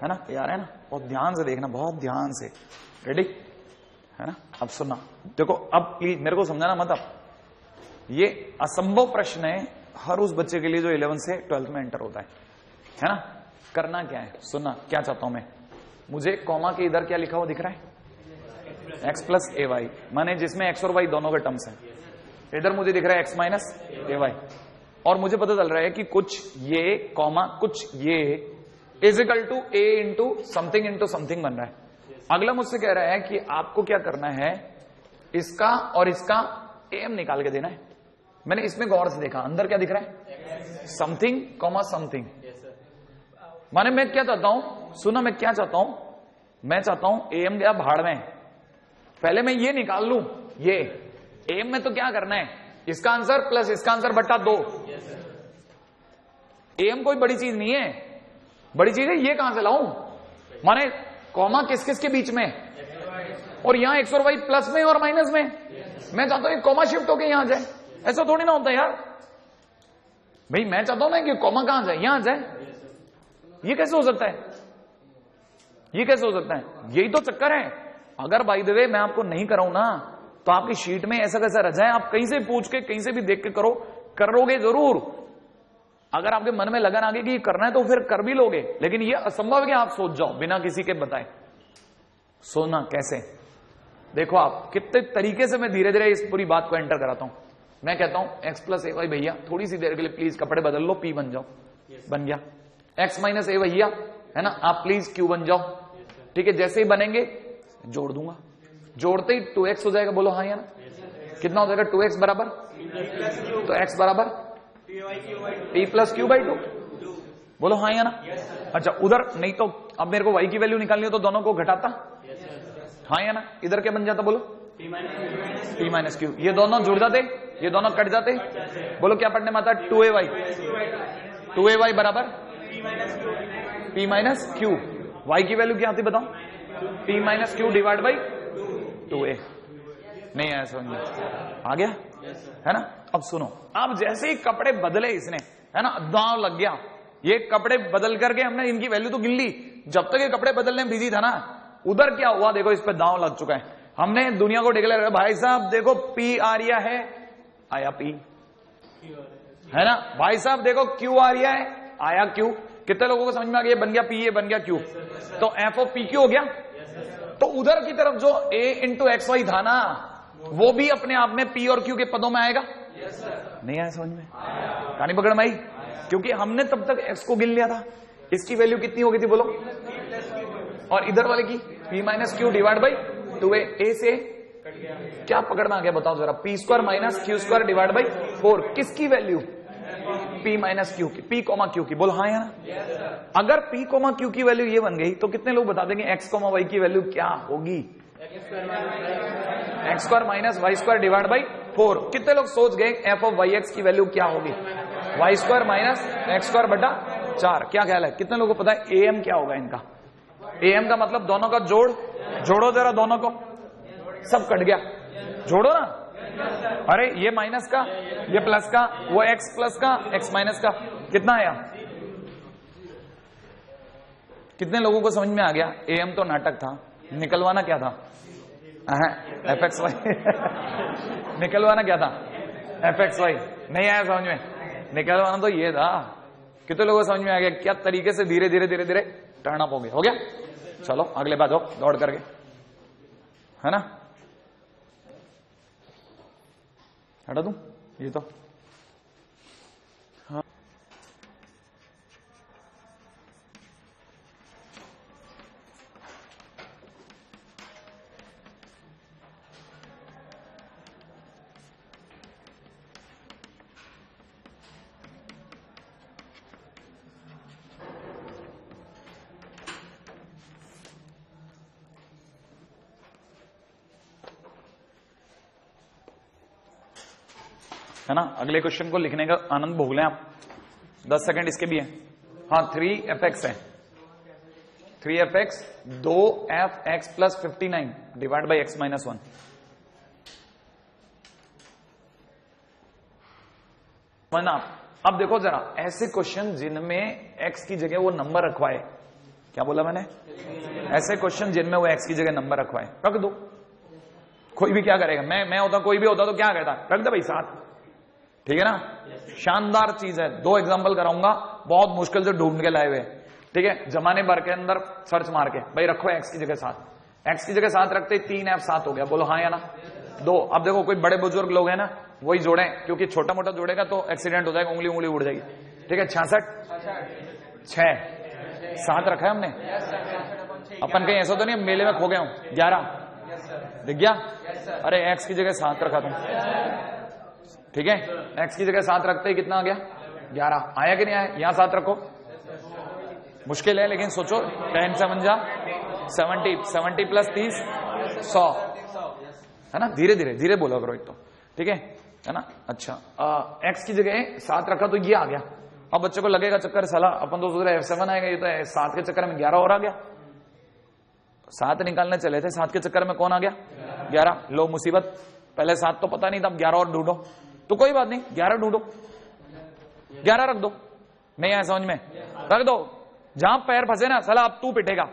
है ना? तैयार है ना? बहुत ध्यान से देखना, बहुत ध्यान से। रेडी? है ना? अब सुनना, देखो अब प्लीज मेरे को समझाना मत। अब ये असंभव प्रश्न है हर उस बच्चे के लिए जो 11 से 12 में एंटर होता है ना? करना क्या है सुनना, क्या चाहता हूं मैं। मुझे कॉमा के इधर क्या लिखा हुआ दिख रहा है? एक्स प्लस ए वाई, माने जिसमें एक्स और वाई दोनों के टर्म्स हैं। इधर मुझे दिख रहा है एक्स माइनस ए वाई, और मुझे पता चल रहा है कि कुछ ये कॉमा कुछ ये equal to A into something बन रहा है। अगला मुझसे कह रहा है कि आपको क्या करना है, इसका और इसका एम निकाल के देना है। मैंने इसमें गौर से देखा, अंदर क्या दिख रहा है? Something comma something. माने मैं क्या चाहता हूं, सुना मैं क्या चाहता हूं, मैं चाहता हूं एम गया भाड़ में, पहले मैं ये निकाल लूं। ये एम में तो क्या करना है, इसका आंसर प्लस इसका आंसर बटा 2। एम कोई बड़ी चीज नहीं है, बड़ी चीज है ये कहां से लाऊं। माने कॉमा किस किस के बीच में, और यहां एक्स और वाई प्लस में और माइनस में। मैं चाहता हूं ये कॉमा शिफ्ट होके यहां जाए, ऐसा थोड़ी ना होता यार भाई। मैं चाहता हूं ना कि कॉमा कहां जाए, यहां जाए। ये कैसे हो सकता है? ये कैसे हो सकता है? यही तो चक्कर है। अगर बाय द वे मैं आपको नहीं कराऊं ना, तो आपकी शीट में ऐसा कैसा रह जाए, आप कहीं से पूछ के कहीं से भी देख के करो, करोगे जरूर। अगर आपके मन में लगन आ गई कि ये करना है तो फिर कर भी लोगे, लेकिन ये असंभव है कि आप सोच जाओ बिना किसी के बताए। सोना कैसे? देखो आप कितने तरीके से मैं धीरे धीरे इस पूरी बात को एंटर कराता हूं। मैं कहता हूं x प्लस ए वाई भैया थोड़ी सी देर के लिए प्लीज कपड़े बदल लो, p बन जाओ, बन गया। x माइनस ए भैया है ना, आप प्लीज q बन जाओ, ठीक है। जैसे ही बनेंगे जोड़ दूंगा, जोड़ते ही 2x हो जाएगा, बोलो हाँ या ना। कितना हो जाएगा 2x बराबर, तो x बराबर p प्लस क्यू बाई 2, बोलो हाँ या ना। अच्छा उधर नहीं तो अब मेरे को y की वैल्यू निकालनी हो तो दोनों को घटाता, हाँ या ना। इधर क्या बन जाता बोलो, p माइनस क्यू, ये दोनों जुड़ जाते, ये दोनों कट जाते, बोलो क्या पढ़ने में आता है 2ay बराबर p माइनस क्यू। y की वैल्यू क्या आती बताओ, p minus Q divide by 2a। नहीं आया समझ में, आ गया है ना। अब सुनो, अब जैसे ही कपड़े बदले इसने है ना, दांव लग गया, ये कपड़े बदल करके हमने इनकी वैल्यू तो गिन ली, जब तक ये कपड़े बदलने में बिजी था ना, उधर क्या हुआ देखो, इस पे दांव लग चुका है। हमने दुनिया को डिक्लेयर किया भाई साहब देखो p आ रिया है, आया p, है ना भाई साहब देखो q आ रिया है, आया q। कितने लोगों को समझ में आ गया, ये बन गया p, ये बन गया q, तो f ऑफ pq हो गया। तो उधर की तरफ जो a इंटू एक्स वाई था ना, वो भी अपने आप में p और q के पदों में आएगा। नहीं आया समझ में, कहानी पकड़ में आई, क्योंकि हमने तब तक x को गिन लिया था। इसकी वैल्यू कितनी हो गई थी बोलो, और इधर वाले की p minus Q divide by 2a। a से क्या पकड़ में आ गया बताओ जरा, p square minus Q square divide by 4, किसकी वैल्यू, p माइनस क्यू की, p कोमा क्यू की, बोलो हाँ या ना। अगर p कोमा क्यू की वैल्यू ये बन गई तो कितने लोग बता देंगे x कोमा y की वैल्यू क्या होगी, X square minus Y square divide by 4। कितने लोग सोच गए f ऑफ वाई एक्स की वैल्यू क्या होगी, Y square minus x square बटा 4। क्या ख्याल है, कितने लोगों को पता है am क्या होगा इनका। am का मतलब दोनों का जोड़, जोड़ो जरा दोनों को, सब कट गया, जोड़ो ना। अरे ये माइनस का, ये प्लस का, वो x प्लस का, x माइनस का, कितना आया। कितने लोगों को समझ में आ गया, am तो नाटक था, निकलवाना क्या था, एफ एक्स वाई निकलवाना क्या था, एफ एक्स वाई। नहीं आया समझ में, निकलवाना तो ये था। कितने लोगों को समझ में आ गया क्या तरीके से धीरे धीरे धीरे धीरे टर्न अप हो गया, हो गया। चलो अगले बात हो, दौड़ करके, है ना, हटा दूं ये तो, हाँ। है ना, अगले क्वेश्चन को लिखने का आनंद भोग लें आप, 10 सेकंड इसके भी है। हाँ 3fx है, 3fx 2f(x plus 59 divide by x minus 1। वरना अब देखो जरा, ऐसे क्वेश्चन जिनमें x की जगह वो नंबर रखवाए, क्या बोला मैंने, ऐसे क्वेश्चन जिनमें वो x की जगह नंबर रखवाए, रख दो। कोई भी क्या करेगा, मैं होता, कोई भी होता तो क्या कहता, रख दे भाई साथ, ठीक है ना। शानदार चीज है, 2 एग्जांपल कराऊंगा, बहुत मुश्किल से ढूंढ के लाए हुए, ठीक है। जमाने भर के अंदर सर्च मार के भाई रखो x की जगह साथ, x की जगह साथ रखते 3f 7 हो गया, बोलो हाँ या ना। 2, अब देखो कोई बड़े बुजुर्ग लोग हैं ना, वही जोड़े, क्योंकि छोटा मोटा जोड़ेगा तो एक्सीडेंट हो जाएगा, उंगली उंगली उड़ जाएगी, ठीक है। 66 6 7 रखा है हमने, अपन कहीं ऐसा तो नहीं मेले में खो गया हूं, 11 दिख गया। अरे x की जगह 7 रखा तुम, ठीक है, x की जगह 7 रखते ही कितना आ गया 11, आया कि नहीं आया। यहां 7 रखो, मुश्किल है लेकिन सोचो, 10 7 जा 70, 70 प्लस 30 100, है ना। धीरे धीरे धीरे बोला करो एक तो, ठीक है ना। अच्छा x की जगह 7 रखा तो ये आ गया। अब बच्चे को लगेगा चक्कर, साला अपन तो सोच रहे F7 आएगा, ये तो 7 के चक्कर में 11 और आ गया। 7 निकालने चले थे, 7 के चक्कर में कौन आ गया 11। लो मुसीबत, पहले 7 तो पता नहीं था, अब 11 और ढूंढो, तो कोई बात नहीं 11 ढूंढो, 11 रख दो। नहीं आया समझ में, रख दो, जहां पैर फंसे ना साला अब तू पिटेगा।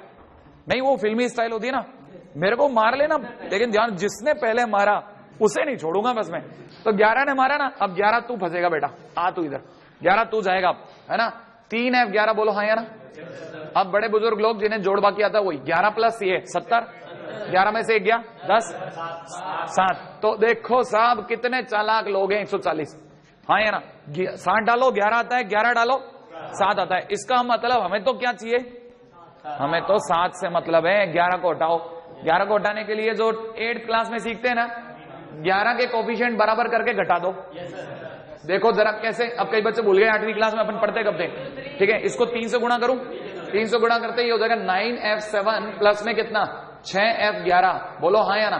नहीं वो फिल्मी स्टाइल होती है ना, मेरे को मार लेना लेकिन ध्यान, जिसने पहले मारा उसे नहीं छोड़ूंगा बस मैं। तो 11 ने मारा ना, अब 11 तू फंसेगा बेटा, आ तू इधर, 11 तू जाएगा अब, है ना। 3f11 बोलो हाँ या ना। अब बड़े बुजुर्ग लोग जिन्हें जोड़ बाकी आता है वही 11 प्लस ये 70, 11 में से 1 गया 10, 7। तो देखो साहब कितने चालाक लोग हैं, 140। हाँ या ना, 7 डालो 11 आता है, 11 डालो 7 आता है। इसका मतलब हमें तो क्या चाहिए, हमें तो 7 से मतलब है। 11 को हटाओ, 11 को हटाने के लिए जो 8th क्लास में सीखते हैं ना, 11 के कोफिशिएंट बराबर करके घटा दो। देखो जरा कैसे, अब कई बच्चे भूल गए 8वीं क्लास में अपन पढ़ते कब थे। ठीक है, इसको 3 से गुणा करूं, 3 से गुणा करते ही हो जाएगा 9f7 प्लस में कितना 6f11। बोलो हाँ या ना,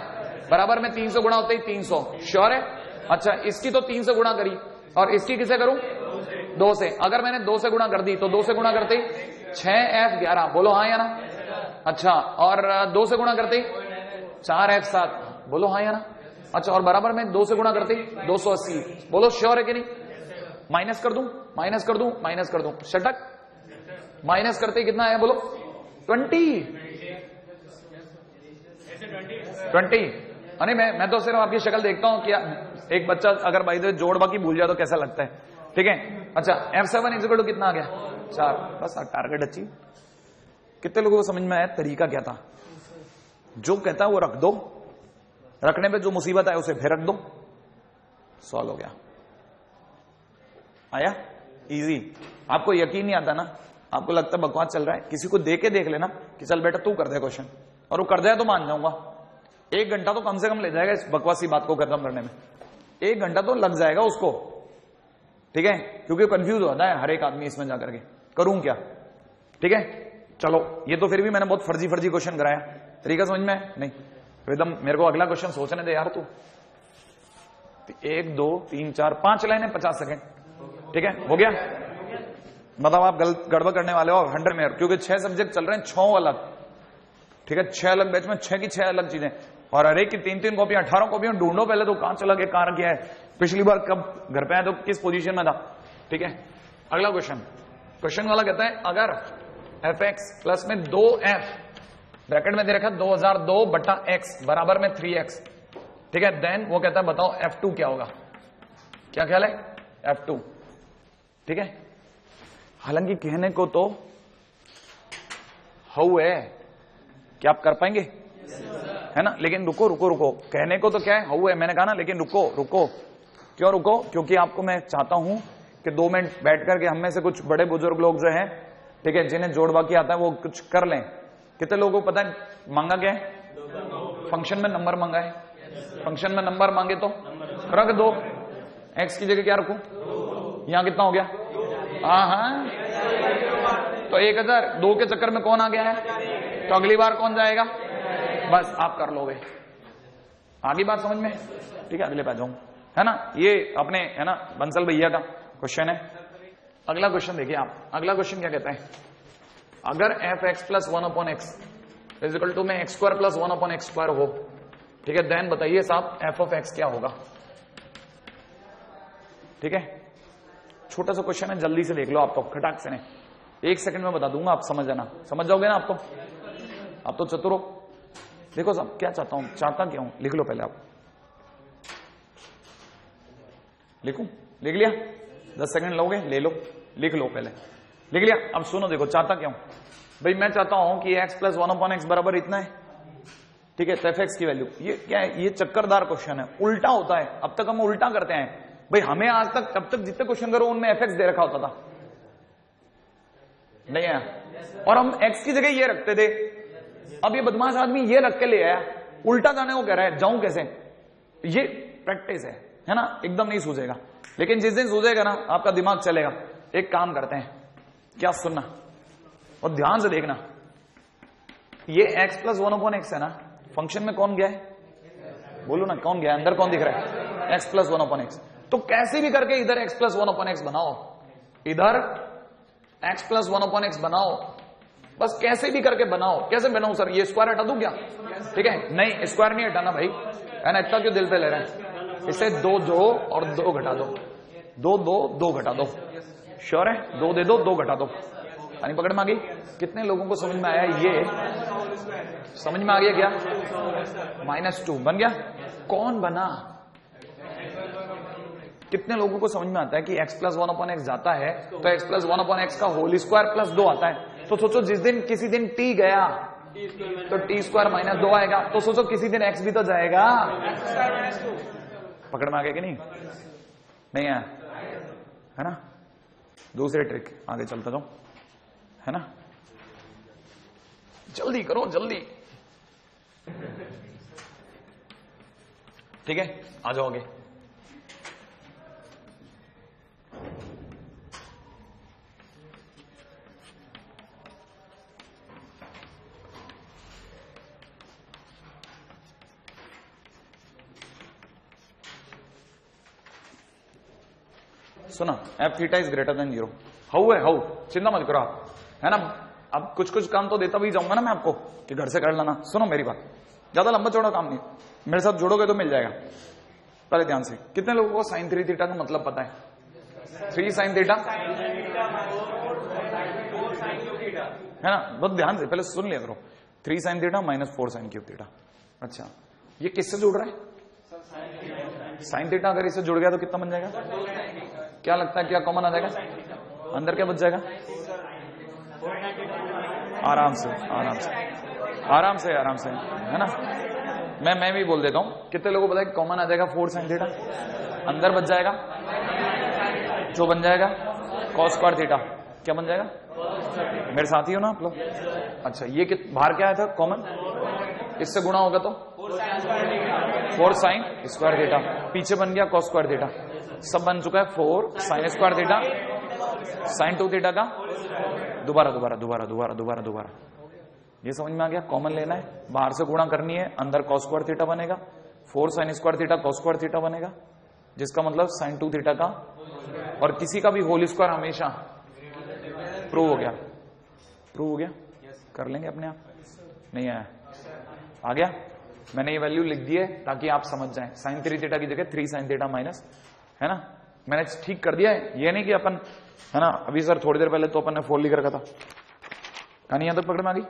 बराबर में 300 गुणा होते ही 300। श्योर है? अच्छा, इसकी तो 3 से गुणा करी, और इसकी किसे करूं 2 से। अगर मैंने 2 से गुणा कर दी तो 2 से गुणा करते ही 6f11। बोलो हाँ या ना। अच्छा, और 2 से गुणा करते ही 4f7। बोलो हाँ या ना। अच्छा, और बराबर में 2 से गुणा करते ही 280। बोलो श्योर है कि नहीं? माइनस कर दूं, माइनस कर दूं, माइनस कर दूं, शटक। माइनस करते ही कितना है बोलो 20। अरे मैं तो सिर्फ आपकी शक्ल देखता हूं कि एक बच्चा अगर भाई जोड़ बाकी भूल जाए तो कैसा लगता है। ठीक है, अच्छा f7 इक्वल टू कितना आ गया 4। बस टारगेट अचीव। कितने लोगों को समझ में आया तरीका क्या था? जो कहता है वो रख दो, रखने पे जो मुसीबत है उसे फिर रख दो, सॉल्व हो गया। आया इजी। आपको यकीन नहीं आता ना, आपको लगता है बकवास चल रहा है, किसी को दे के देख लेना कि चल बेटा तू कर दे क्वेश्चन, और वो कर जाए तो मान जाऊंगा। 1 घंटा तो कम से कम ले जाएगा इस बकवासी बात को खत्म करने में, 1 घंटा तो लग जाएगा उसको। ठीक है, क्योंकि कंफ्यूज होता है हर एक आदमी इसमें जाकर के करूं क्या। ठीक है, चलो ये तो फिर भी मैंने बहुत फर्जी क्वेश्चन कराया, तरीका समझ में नहीं तो एकदम मेरे को अगला क्वेश्चन सोचने दे यार तू। 1 2 3 4 5 लाइनें 50 सेकेंड। ठीक है, हो गया। मतलब आप गड़बड़ करने वाले हो 100 में, क्योंकि 6 सब्जेक्ट चल रहे हैं, 6 अलग। ठीक है, 6 अलग बैच में 6 की 6 अलग चीजें, और हर एक की 3-3 कॉपियां, 18 कॉपियां ढूंढो पहले तो कहां चला गया, कहां रखा है, पिछली बार कब घर पे आया तो किस पोजीशन में था। ठीक है, अगला क्वेश्चन वाला कहता है अगर fx प्लस में 2f ब्रैकेट में दे रखा 2002 बटा x बराबर में 3x। ठीक है, देन वो कहता है बताओ f2 क्या होगा। क्या ख्याल है f2? ठीक है, हालांकि कहने को तो हाउ है, क्या आप कर पाएंगे? है ना, लेकिन रुको, कहने को तो क्या है हाउ है, मैंने कहा ना, लेकिन रुको। क्यों रुको? क्योंकि आपको मैं चाहता हूं कि 2 मिनट बैठ करके हम में से कुछ बड़े बुजुर्ग लोग जो हैं, ठीक है, जिन्हें जोड़ बाकी आता है वो कुछ कर लें। कितने लोगों को पता है मांगा क्या है? फंक्शन में नंबर मांगा है। फंक्शन में नंबर मांगे तो रख दो, एक्स की जगह क्या रखूं? यहां कितना हो गया? हाँ, तो 1000। 2 के चक्कर में कौन आ गया है, तो अगली बार कौन जाएगा? बस आप कर लोगे। आगे बात समझ में? ठीक है, अगले पे जाऊं, है ना। ये अपने है ना बंसल भैया का क्वेश्चन है। अगला क्वेश्चन देखिए आप, अगला क्वेश्चन क्या कहता है, अगर f(x + 1/x is equal to में x² + 1/x² हो, ठीक है, देन बताइए साहब f(x) क्या होगा। ठीक है, छोटा सा क्वेश्चन है, जल्दी से देख लो आप तो, खटाक से नहीं, 1 सेकंड में बता दूंगा, आप समझ जाना, समझ जाओगे ना आप तो चतुर हो। देखो साहब क्या चाहता हूं, चाहता क्या हूं, लिख लो पहले आप। लिखूं? लिख लिया? 10 सेकंड लोगे, ले लो, लिख लो पहले, लिख लिया। अब सुनो, देखो चाहता क्या हूं भाई, मैं चाहता हूं कि x + 1/x बराबर इतना है। ठीक है, तो f(x) की वैल्यू, ये क्या है, ये चक्करदार क्वेश्चन है, उल्टा होता है। अब तक हम उल्टा करते हैं भाई, हमें आज तक अब तक जितने क्वेश्चन करो उनमें f(x) दे रखा होता था, नहीं है, और हम x की जगह ये रखते थे। अब ये बदमाश आदमी ये रख के ले आया, उल्टा जाने को कह रहा है, जाऊं कैसे? ये प्रैक्टिस है ना, एकदम नहीं सूझेगा, लेकिन जिस दिन सूझेगा ना आपका दिमाग चलेगा। एक काम करते हैं, क्या सुनना और ध्यान से देखना, ये x + 1/x है ना, फंक्शन में कौन गया है? बोलो ना, कौन गया है? अंदर कौन दिख रहा है? x + 1/x। तो कैसे भी करके इधर x + 1/x बनाओ, इधर x + 1/x बनाओ, बस कैसे भी करके बनाओ। कैसे बनाऊं सर, ये स्क्वायर हटा दूं क्या? ठीक है, नहीं स्क्वायर नहीं हटाना भाई, है ना, इतना क्यों दिल पे ले रहे हैं। इसे 2 दो और 2 घटा दो, 2 2 2 घटा दो, श्योर है? 2 दे दो, 2 घटा दो। यानी पकड़ में आ गई? कितने लोगों को समझ में आया? ये समझ में आ गया क्या? -2 बन गया। कौन बना? कितने लोगों को समझ में आता है कि x + 1/x जाता है तो x + 1/x का होल स्क्वायर + 2 आता है। तो सोचो जिस दिन किसी दिन t गया तो टी स्क्वायर माइनस 2 आएगा। तो सोचो किसी दिन एक्स भी तो जाएगा। पकड़ में आ गया कि नहीं? नहीं आया है ना? दूसरी ट्रिक आगे चलता जाओ, है ना? जल्दी करो जल्दी। ठीक है, आ जाओ आगे। सुना, F theta is greater than 0। How है, हाउ, चिंता मत करो आप, है ना? अब कुछ कुछ काम तो देता भी जाऊंगा ना मैं आपको कि घर से कर लेना। सुनो मेरी बात, ज्यादा लंबा चौड़ा काम नहीं, मेरे साथ जुड़ोगे तो मिल जाएगा। पहले ध्यान से, कितने लोगों को साइन 3 थीटा का मतलब पता है? 3 साइन थीटा है ना? बहुत ध्यान से पहले सुन लिया करो। 3 sine theta minus 4 sine cube theta. अच्छा, ये किससे जुड़ रहा है? Sine theta. अगर इससे जुड़ गया तो कितना बन जाएगा? क्या लगता है, क्या कॉमन आ जाएगा? अंदर क्या बच जाएगा? आराम से आराम से आराम से आराम से, है ना? मैं भी बोल देता हूं। कितने लोगों को पता है कॉमन आ जाएगा 4 साइन थीटा? अंदर बच जाएगा जो बन जाएगा कॉस स्क्वायर थीटा। क्या बन जाएगा? मेरे साथ ही हो ना आप लोग? अच्छा, ये बाहर क्या आया था कॉमन? इससे गुणा होगा तो 4 साइन स्क्वायर थीटा। पीछे बन गया कॉस स्क्वायर थीटा। सब बन चुका है 4 sine square theta sine 2 theta का दोबारा दोबारा दोबारा दोबारा दोबारा दोबारा। ये समझ में आ गया? कॉमन लेना है, बाहर से गुणा करनी है, अंदर कॉस स्क्वायर थीटा बनेगा। 4 sine square theta cos square theta बनेगा, जिसका मतलब साइन 2 थीटा का, और किसी का भी होल स्क्वायर हमेशा प्रूव हो गया। प्रूव हो गया? कर लेंगे अपने आप। नहीं आया? आ गया? मैंने ये वैल्यू लिख दी है ताकि आप समझ जाएं। साइन 3 थीटा की जगह 3 साइन थीटा माइनस, है ना? मैंने ठीक कर दिया है। ये नहीं कि अपन, है ना, अभी सर थोड़ी देर पहले तो अपन ने 4 लिख रखा था। कहानी यहां तक पकड़ में आ गई?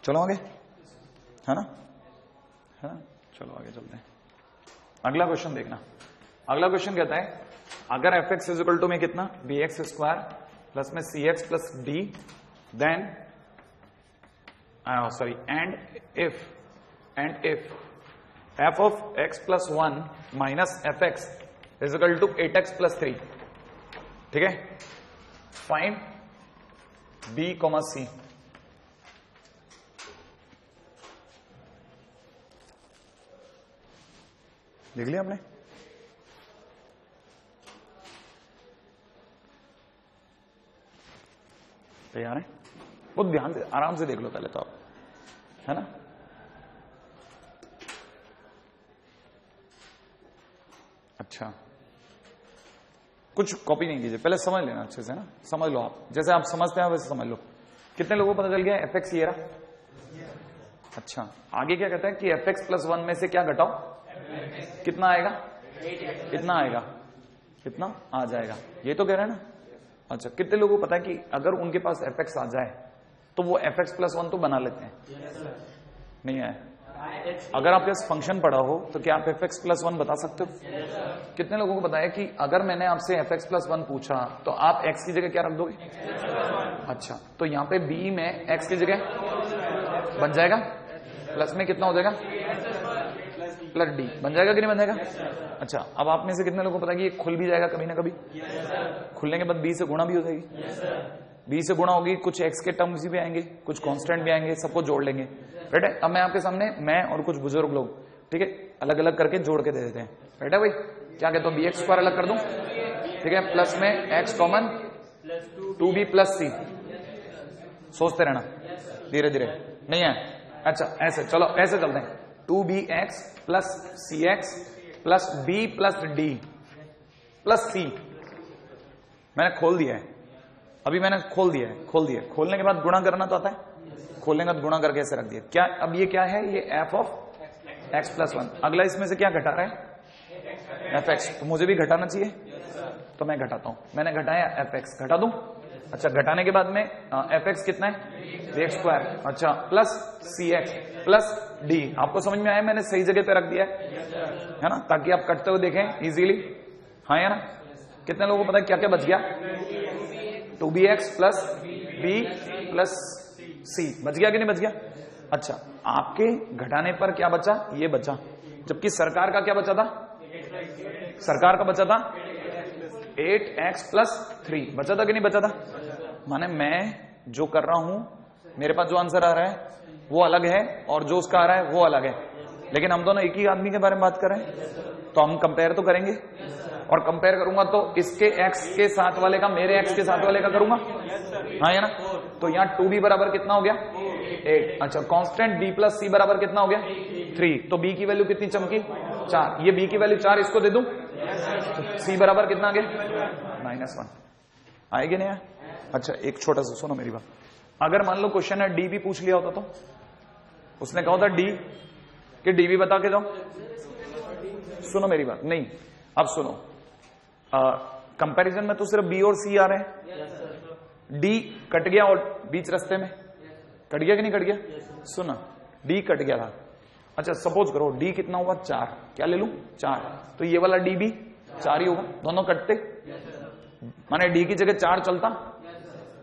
चलो आगे, है ना? है ना? चलो आगे चलते हैं। अगला क्वेश्चन देखना। अगला क्वेश्चन कहता है, अगर f x is equal to में कितना, बी एक्स स्क्वायर प्लस में c x plus d, then sorry and if f of x plus 1 minus fx is equal to 8x plus 3, ठीक है? Find b, c। लिख लिया आपने? तैयार है? बहुत ध्यान से आराम से देख लो पहले तो आप, है ना? अच्छा, कुछ कॉपी नहीं कीजिए, पहले समझ लेना अच्छे से, ना? समझ लो आप, जैसे आप समझते हैं वैसे समझ लो। कितने लोगों को पता चल गया एफ एक्स ये रहा? अच्छा, आगे क्या कहता है कि एफ एक्स प्लस 1 में से क्या घटाओ? कितना आएगा? कितना आएगा? कितना आ जाएगा? ये तो कह रहे हैं ना? अच्छा, कितने लोगों को पता है कि अगर उनके पास एफ एक्स आ जाए तो वो एफ एक्स प्लस 1 तो बना लेते हैं? नहीं है? अगर आपके पास फंक्शन पढ़ा हो तो क्या आप एफ एक्स प्लस 1 बता सकते हो? कितने लोगों को पता है कि अगर मैंने आपसे एफ एक्स प्लस 1 पूछा तो आप एक्स की जगह क्या रख दोगे? अच्छा, तो यहां पे बी में एक्स की जगह बन जाएगा, प्लस में कितना हो जाएगा? प्लस डी बन जाएगा कि नहीं बन जाएगा? अच्छा, अब आप में से कितने लोगों को पता है कि ये खुल भी जाएगा कभी ना कभी? खुलने के बाद बी से गुणा भी हो जाएगी। बी से गुणा होगी, कुछ एक्स के टर्म्स भी आएंगे, कुछ कांस्टेंट भी आएंगे, सबको जोड़ लेंगे। राइट है? अब मैं आपके सामने, मैं और कुछ बुजुर्ग लोग, ठीक है, अलग अलग करके जोड़ के दे देते हैं। राइट है भाई? क्या कहते हो? बी एक्स स्क्वायर अलग कर दूं, ठीक है, प्लस में एक्स कॉमन 2b प्लस सी। सोचते रहना धीरे धीरे, नहीं है? अच्छा, ऐसे चलो, ऐसे चलते हैं। 2bx plus c x plus b plus d plus c. मैंने खोल दिया है, अभी मैंने खोल दिया है, खोल दिया। खोलने के बाद गुणा करना तो आता है, खोलने के बाद गुणा करके ऐसे रख दिया। क्या अब ये क्या है? ये f ऑफ x प्लस 1। अगला इसमें से क्या घटा रहा है? F x. तो मुझे भी घटाना चाहिए, तो मैं घटाता हूं। मैंने घटाया एफ एक्स, घटा दूं? अच्छा, घटाने के बाद में एफ एक्स कितना है? X square. अच्छा, plus c x plus D. आपको समझ में आया? मैंने सही जगह पे रख दिया है ना, ताकि आप कटते हुए देखें इजीली। हाँ या ना? कितने लोगों को पता है क्या क्या बच गया? 2bx प्लस b प्लस सी बच गया कि नहीं बच गया? अच्छा, आपके घटाने पर क्या बचा? ये बचा, जबकि सरकार का क्या बचा था? सरकार का बचा था 8x+3 बचा था कि नहीं बचा था? माने मैं जो कर रहा हूं, मेरे पास जो आंसर आ रहा है वो अलग है और जो उसका आ रहा है वो अलग है, लेकिन हम दोनों एक ही आदमी के बारे में बात कर रहे हैं, तो हम कंपेयर तो करेंगे। और कंपेयर करूंगा तो इसके x के साथ वाले का मेरे x के साथ वाले का करूंगा, हाँ है ना? तो यहाँ 2b बराबर कितना हो गया? 8। अच्छा, कांस्टेंट b + c बराबर कितना हो गया? 3। तो b की वैल्यू कितनी चमकी? 4। ये b की वैल्यू 4 इसको दे दूं तो c बराबर कितना आ गया? -1। आएगी नहीं? अच्छा, एक छोटा सा सुनो मेरी बात। अगर मान लो क्वेश्चन है डी भी पूछ लिया होता तो उसने कहा था डी कि डी भी बता के जाओ। सुनो मेरी बात, नहीं अब सुनो, कंपैरिजन में तो सिर्फ बी और सी आ रहे हैं, डी कट गया और बीच रास्ते में कट गया कि नहीं कट गया? सुना, डी कट गया था। अच्छा, सपोज करो डी कितना हुआ? 4। क्या ले लूं? 4। तो ये वाला डी भी 4 ही होगा, दोनों कटते, माने डी की जगह 4 चलता।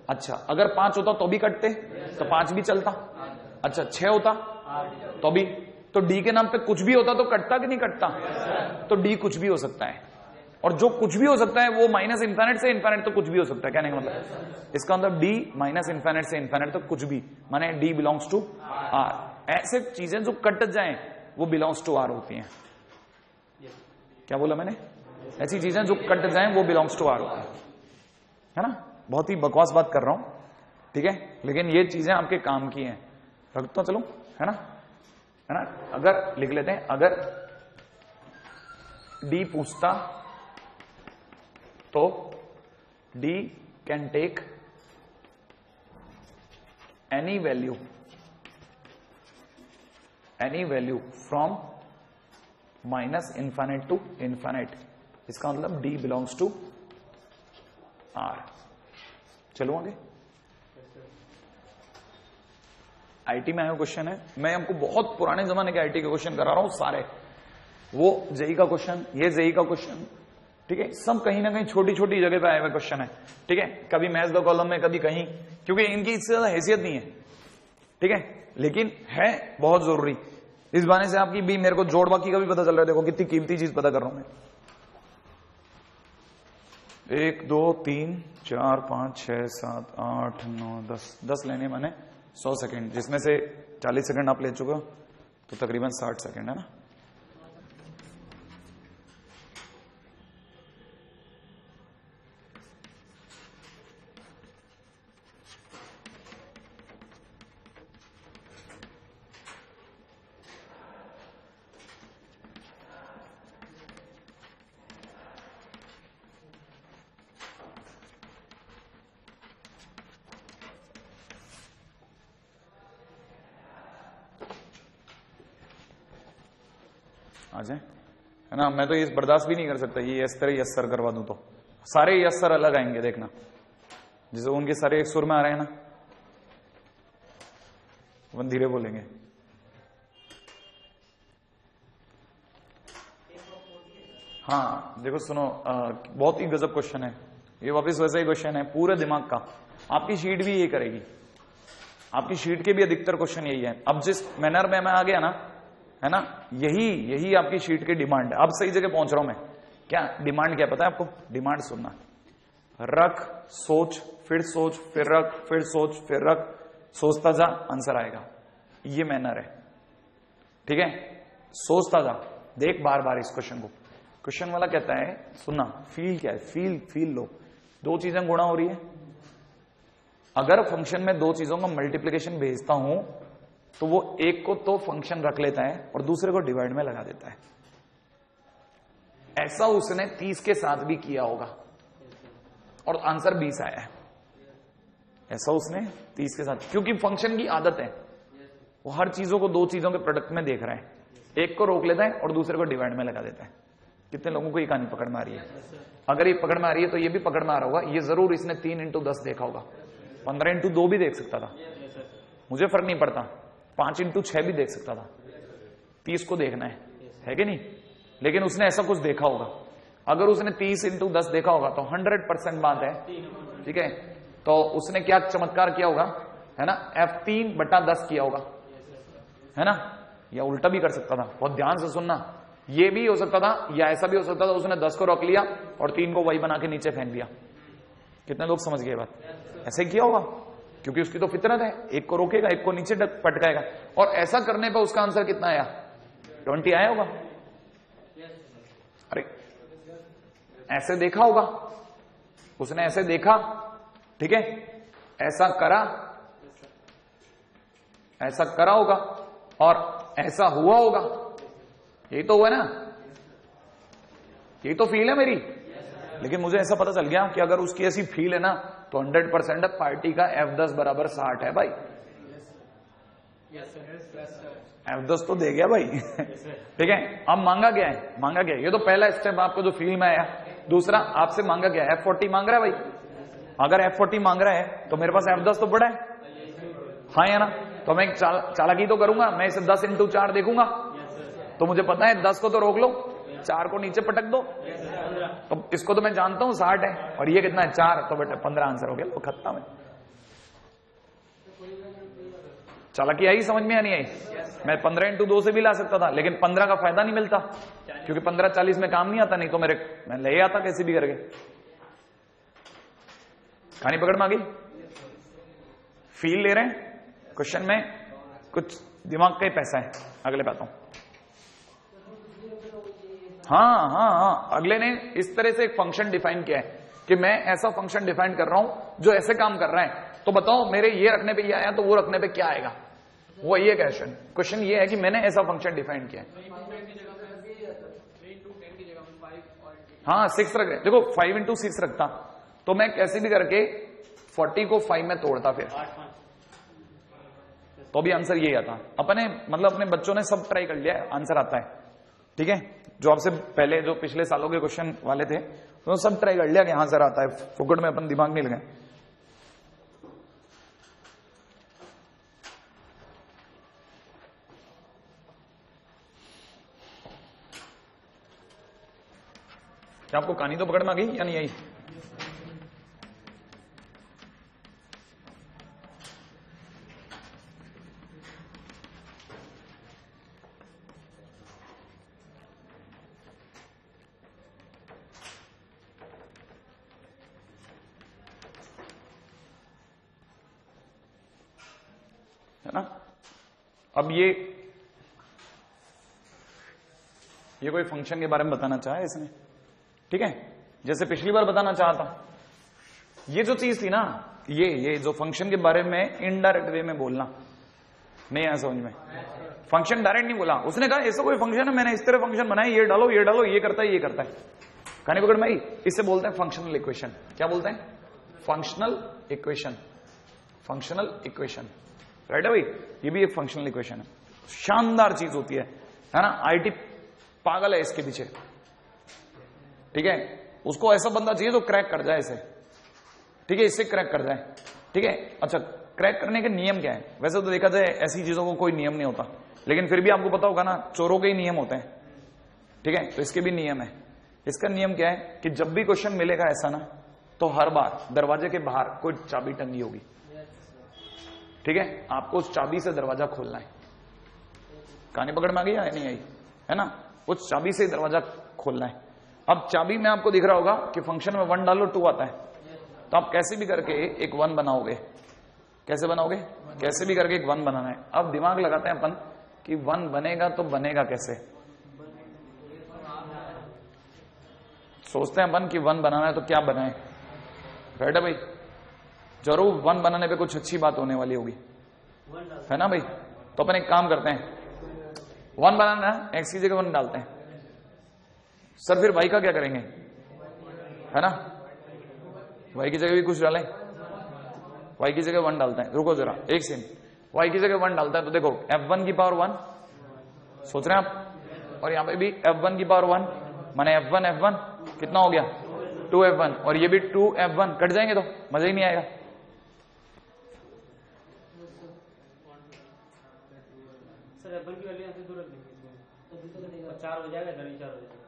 अच्छा, अगर 5 होता तो भी कटते, तो 5 भी चलता। अच्छा, 6 होता तो भी, तो डी के नाम पे कुछ भी होता तो कटता कि नहीं कटता? तो डी कुछ भी हो सकता है, और जो कुछ भी हो सकता है वो -∞ से इनफाइनाइट तो कुछ भी हो सकता है। कहने का मतलब इसका मतलब डी -∞ से इनफाइनाइट तक कुछ भी, माने डी बिलोंग्स टू आर। ऐसे चीजें जो कट जाएं वो बिलोंग्स टू आर होती हैं। क्या बोला मैंने? ऐसी चीजें जो कट जाएं वो बिलोंग्स टू आर होती है ना? बहुत ही बकवास बात कर रहा हूं, ठीक है, लेकिन ये चीजें आपके काम की हैं। रखता चलो, है ना? है ना? अगर लिख लेते हैं, अगर डी पूछता तो D can take any value from -∞ to infinite. इसका मतलब डी बिलोंग्स टू आर। चलो आगे। आईटी में आया क्वेश्चन है, मैं आपको बहुत पुराने जमाने के आईटी के क्वेश्चन करा रहा हूं सारे, वो जेई का क्वेश्चन, ये जेई का क्वेश्चन, ठीक है, सब कहीं ना कहीं छोटी छोटी जगह पे आए हुए क्वेश्चन है, ठीक है, कभी मैथ्स द कॉलम में, कभी कहीं, क्योंकि इनकी इससे ज्यादा हैसियत नहीं है, ठीक है, लेकिन है बहुत जरूरी। इस बहाने से आपकी भी, मेरे को जोड़ बाकी का भी पता चल रहा है। देखो कितनी कीमती चीज पता कर रहा हूं मैं। 1 2 3 4 5 6 7 8 9 10 लेने माने 100 सेकेंड, जिसमें से 40 सेकेंड आप ले चुके हो, तो तकरीबन 60 सेकेंड है ना। आ जाए, है ना? मैं तो ये बर्दाश्त भी नहीं कर सकता ये इस तरह यस सर करवा दूं तो सारे यस सर अलग आएंगे, देखना, जैसे उनके सारे एक सुर में आ रहे हैं ना, वो धीरे बोलेंगे। हाँ देखो सुनो, बहुत ही गजब क्वेश्चन है ये, वापस वैसा ही क्वेश्चन है, पूरे दिमाग का। आपकी शीट भी यही करेगी, आपकी शीट के भी अधिकतर क्वेश्चन यही है। अब जिस मैनर में मैं आ गया ना, है ना, यही आपकी शीट की डिमांड है। अब सही जगह पहुंच रहा हूं मैं। क्या डिमांड, क्या पता है आपको? डिमांड सुनना, रख, सोच, फिर सोच, फिर रख, फिर सोच, फिर रख, सोचता जा, आंसर आएगा। ये मैनर है, ठीक है? सोचता जा, देख बार बार इस क्वेश्चन को। क्वेश्चन वाला कहता है, सुनना, फील क्या है? Feel low. दो चीजें गुणा हो रही है, अगर फंक्शन में दो चीजों का मल्टीप्लीकेशन भेजता हूं तो वो एक को तो फंक्शन रख लेता है और दूसरे को डिवाइड में लगा देता है। ऐसा उसने 30 के साथ भी किया होगा और आंसर 20 आया है। ऐसा उसने 30 के साथ, क्योंकि फंक्शन की आदत है, वो हर चीजों को दो चीजों के प्रोडक्ट में देख रहा है, एक को रोक लेता है और दूसरे को डिवाइड में लगा देता है। कितने लोगों को ये कहानी पकड़ में आ रही है? अगर ये पकड़ में आ रही है तो ये भी पकड़ में आ रहा होगा, ये जरूर इसने 3 × 10 देखा होगा, 15 × 2 भी देख सकता था, मुझे फर्क नहीं पड़ता, 5 × 6 भी देख सकता था, 30 को देखना है कि नहीं? लेकिन उसने ऐसा कुछ देखा होगा। अगर उसने 30 × 10 देखा होगा तो 100% बात है, ठीक है? तो उसने क्या चमत्कार किया होगा? है ना, F3/10 किया होगा, है ना, या उल्टा भी कर सकता था। बहुत ध्यान से सुनना, ये भी हो सकता था या ऐसा भी हो सकता था, उसने 10 को रख लिया और 3 को वही बना के नीचे फेंक दिया। कितने लोग समझ गए बात? ऐसे ही किया होगा, क्योंकि उसकी तो फितरत है, एक को रोकेगा, एक को नीचे पटकाएगा। और ऐसा करने पर उसका आंसर कितना आया? 20 आया होगा। अरे ऐसे देखा होगा उसने, ऐसे देखा, ठीक है, ऐसा करा, ऐसा करा होगा और ऐसा हुआ होगा। यही तो हुआ ना, यही तो फील है मेरी। लेकिन मुझे ऐसा पता चल गया कि अगर उसकी ऐसी फील है ना तो 100% पार्टी का F10 बराबर 60 है भाई। F10 तो दे गया भाई। ठीक है, अब मांगा क्या है? मांगा क्या है? ये तो पहला स्टेप आपको जो फील में आया। दूसरा आपसे मांगा क्या है? F40 मांग रहा है भाई। अगर F40 मांग रहा है तो मेरे पास F10 तो पड़ा है, हाँ या ना? तो मैं चालाकी तो करूंगा, मैं इसे 10 × 4 देखूंगा, तो मुझे पता है 10 को तो रोक लो, 4 को नीचे पटक दो, तो इसको तो मैं जानता हूं 60 है, और ये कितना है? 4, तो बेटा 15 आंसर हो गया, तो खत्म है। चालाकी आई समझ में या नहीं आई? मैं 15 × 2 से भी ला सकता था, लेकिन 15 का फायदा नहीं मिलता, क्योंकि 15 40 में काम नहीं आता, नहीं तो मैं ले आता कैसे भी करके। कहानी पकड़ में आ गई? फील ले रहे हैं? क्वेश्चन में कुछ दिमाग का ही पैसा है। अगले बात हूं, हाँ, अगले ने इस तरह से एक फंक्शन डिफाइन किया है कि मैं ऐसा फंक्शन डिफाइन कर रहा हूं जो ऐसे काम कर रहा है, तो बताओ मेरे ये रखने पे ये आया तो वो रखने पे क्या आएगा? वो ये क्वेश्चन ये है कि मैंने ऐसा फंक्शन डिफाइन किया है। हाँ 6 रख, देखो 5 × 6 रखता तो मैं कैसे भी करके 40 को 5 में तोड़ता, फिर तो भी आंसर यही आता। अपने मतलब अपने बच्चों ने सब ट्राई कर लिया है, आंसर आता है। ठीक है, जो आपसे पहले जो पिछले सालों के क्वेश्चन वाले थे तो सब ट्राई कर लिया कि हाँ सर आता है, फुकट में अपन दिमाग नहीं लगाए। क्या आपको कहानी तो पकड़ में आ गई या नहीं आई? है ना? अब ये कोई फंक्शन के बारे में बताना चाहा है इसने, ठीक है, जैसे पिछली बार बताना चाहा था। ये जो चीज थी ना, ये जो फंक्शन के बारे में इनडायरेक्ट वे में बोलना नहीं आया समझ में। फंक्शन डायरेक्ट नहीं बोला, उसने कहा ऐसा कोई फंक्शन है, मैंने इस तरह फंक्शन बनाया, ये डालो ये डालो, ये करता है ये करता है। कहानी पकड़ में आई? इससे बोलते हैं फंक्शनल इक्वेशन। क्या बोलते हैं? Functional equation. Functional equation, right है भाई? ये भी एक फंक्शनल इक्वेशन है, शानदार चीज होती है ना? आईटी पागल है इसके पीछे, ठीक है। उसको ऐसा बंदा चाहिए जो क्रैक कर जाए इसे, ठीक है, इससे क्रैक कर जाए, ठीक है। अच्छा, क्रैक करने के नियम क्या है? वैसे तो देखा जाए ऐसी चीजों को कोई नियम नहीं होता, लेकिन फिर भी आपको पता होगा ना, चोरों के ही नियम होते हैं, ठीक है। तो इसके भी नियम है। इसका नियम क्या है कि जब भी क्वेश्चन मिलेगा ऐसा ना, तो हर बार दरवाजे के बाहर कोई चाबी टंगी होगी, ठीक है। आपको उस चाबी से दरवाजा खोलना है। कहानी पकड़ में आ गई या नहीं आई? है ना? उस चाबी से दरवाजा खोलना है। अब चाबी में आपको दिख रहा होगा कि फंक्शन में 1 डालो 2 आता है, तो आप कैसे भी करके एक 1 बनाओगे। कैसे बनाओगे? कैसे भी करके एक 1 बनाना है। अब दिमाग लगाते हैं अपन कि 1 बनेगा तो बनेगा कैसे। सोचते हैं अपन कि 1 बनाना है तो क्या बनाए, राइट है भाई? जरूर 1 बनाने पे कुछ अच्छी बात होने वाली होगी, है ना भाई? तो अपन एक काम करते हैं, 1 बनाना है, x की जगह 1 डालते हैं। सर फिर y का क्या करेंगे, है ना? y की जगह भी कुछ डालें, y की जगह 1 डालते हैं। रुको जरा एक सेकंड, y की जगह 1 डालता है तो देखो f1 की पावर 1 सोच रहे हैं आप, और यहां पे भी f1 की पावर 1, माने f1 कितना हो गया 2f1, और ये भी 2f1, कट जाएंगे तो मजा ही नहीं आएगा। सर f1 की वैल्यू यहां से दूर रख देंगे तो 4 हो जाएगा, 4 हो जाएगा।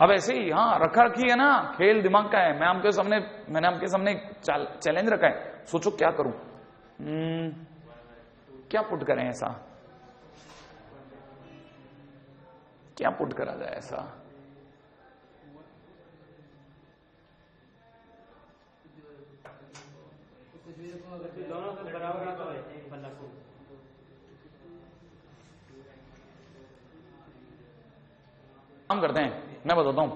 अब ऐसे ही हाँ रखा रखी है ना, खेल दिमाग का है। मैंने आपके सामने चैलेंज रखा है, सोचो क्या करूं, क्या पुट करें ऐसा, क्या पुट करा जाए ऐसा। काम करते हैं, मैं बताता हूं,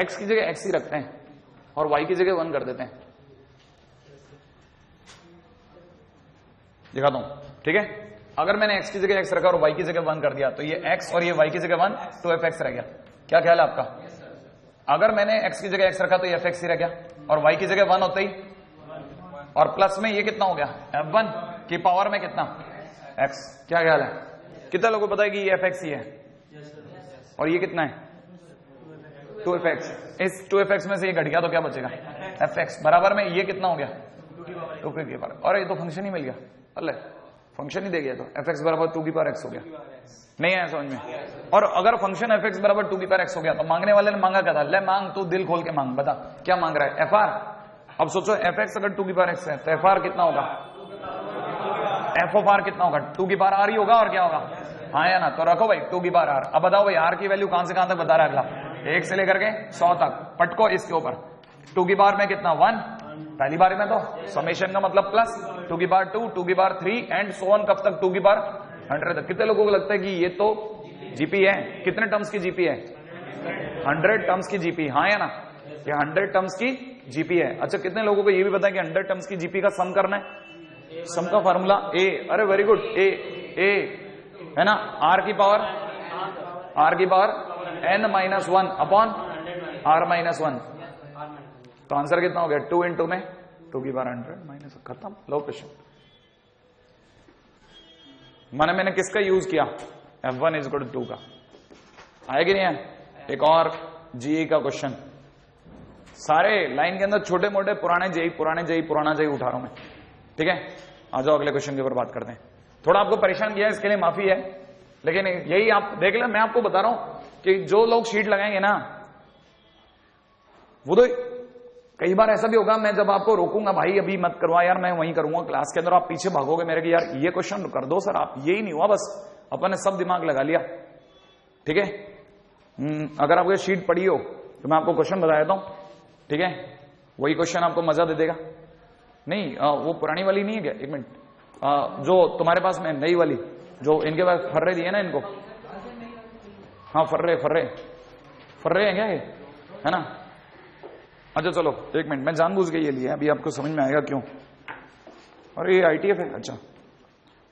x की जगह x ही रखते हैं और y की जगह 1 कर देते हैं। दिखाता हूं, ठीक है। अगर मैंने x की जगह x रखा और y की जगह 1 कर दिया तो ये x और ये y की जगह 1, 2fx रह गया। क्या ख्याल है आपका? अगर मैंने x की जगह x रखा तो ये fx ही रह गया और y की जगह 1 होते ही, और प्लस में ये कितना हो गया, f1 की पावर में कितना, x। क्या ख्याल है? कितना लोगों को पता है कि ये fx ही है और ये कितना है, 2fx। इस 2fx में से ये घट गया तो क्या बचेगा, fx बराबर में ये कितना हो गया, 2 की पावर। और ये तो फंक्शन ही मिल गया, अल्ले फंक्शन ही दे गया, तो fx बराबर 2 की पावर x हो गया। नहीं आया समझ में? और अगर फंक्शन fx बराबर 2 की पावर x हो गया तो मांगने वाले ने मांगा क्या था, ले मांग तू दिल खोल के मांग, बता क्या मांग रहा है, fr। अब सोचो fx अगर 2 की पावर x है तो fr कितना होगा, f ऑफ r कितना होगा, 2 की पावर r ही होगा और क्या होगा, हाँ या ना। तो रखो भाई 2 की पावर r। अब बताओ भाई r की वैल्यू कहां से कहां तक बता रहा है अगला, 1 से लेकर के 100 तक, पटको इसके ऊपर। 2 की पावर में कितना, 1 पहली बार में, तो समेशन का मतलब प्लस, 2 की पावर 2, 2 की पावर 3 एंड सो ऑन, कब तक 2 की पावर 100 तक। कितने लोगों को लगता है कि ये तो जीपी है, कितने टर्म्स की जीपी है, 100 टर्म्स की जीपी, हाँ या ना, ये 100 टर्म्स की जीपी है। अच्छा कितने लोगों को ये भी पता है कि 100 टर्म्स की जीपी का सम करना है, सम का फार्मूला ए, अरे वेरी गुड, ए है ना, r की पावर n-1 अपॉन r-1। तो आंसर कितना हो गया, 2 इंटू में 2 की पावर 100 माइनस, खत्म, लो क्वेश्चन। मैंने किसका यूज किया, f1 इज इक्वल टू 2 का, आया कि नहीं है। एक और जीई का क्वेश्चन, सारे लाइन के अंदर छोटे मोटे पुराना जेई उठा रहा हूं मैं, ठीक है। आ जाओ अगले क्वेश्चन के ऊपर बात करते हैं। थोड़ा आपको परेशान किया इसके लिए माफी है, लेकिन यही आप देख ले, मैं आपको बता रहा हूं कि जो लोग शीट लगाएंगे ना, वो तो कई बार ऐसा भी होगा, मैं जब आपको रोकूंगा भाई अभी मत करवा यार, मैं वहीं करूंगा क्लास के अंदर, आप पीछे भागोगे मेरे कि यार ये क्वेश्चन कर दो सर आप, यही नहीं हुआ, बस अपन ने सब दिमाग लगा लिया, ठीक है। अगर आपको शीट पढ़ी हो तो मैं आपको क्वेश्चन बता देता हूं, ठीक है, वही क्वेश्चन आपको मजा दे देगा। नहीं वो पुरानी वाली नहीं है क्या, एक मिनट, जो तुम्हारे पास में नई वाली, जो इनके पास फर्रे दिए ना इनको, हाँ फर्रे हैं क्या ये, है ना। अच्छा चलो एक मिनट, मैं जानबूझ के ये लिया, अभी आपको समझ में आएगा क्यों। और ये आईटीएफ है, अच्छा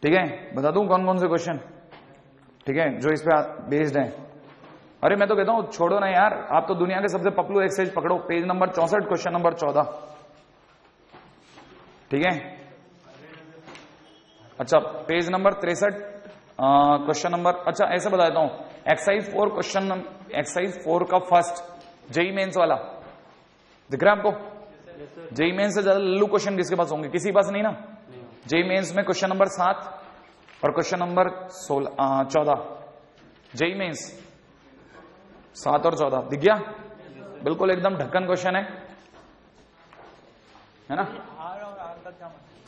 ठीक है, बता दूं कौन कौन से क्वेश्चन, ठीक है, जो इस पे बेस्ड है। अरे मैं तो कहता हूं छोड़ो ना यार, आप तो दुनिया के सबसे पपलू एक्सरसाइज पकड़ो, पेज नंबर 64 क्वेश्चन नंबर 14, ठीक है। अच्छा पेज नंबर 63 क्वेश्चन नंबर, अच्छा ऐसा बता देता हूं, एक्सरसाइज 4 का फर्स्ट जेई मेंस वाला दिख रहा है आपको। जेई मेंस से ज्यादा लल्लू क्वेश्चन किसके पास होंगे, किसी पास नहीं ना। जेई मेंस में क्वेश्चन नंबर 7 और क्वेश्चन नंबर 14, जेई मेंस 7 और 14 दिख गया, बिल्कुल एकदम ढक्कन क्वेश्चन है ना।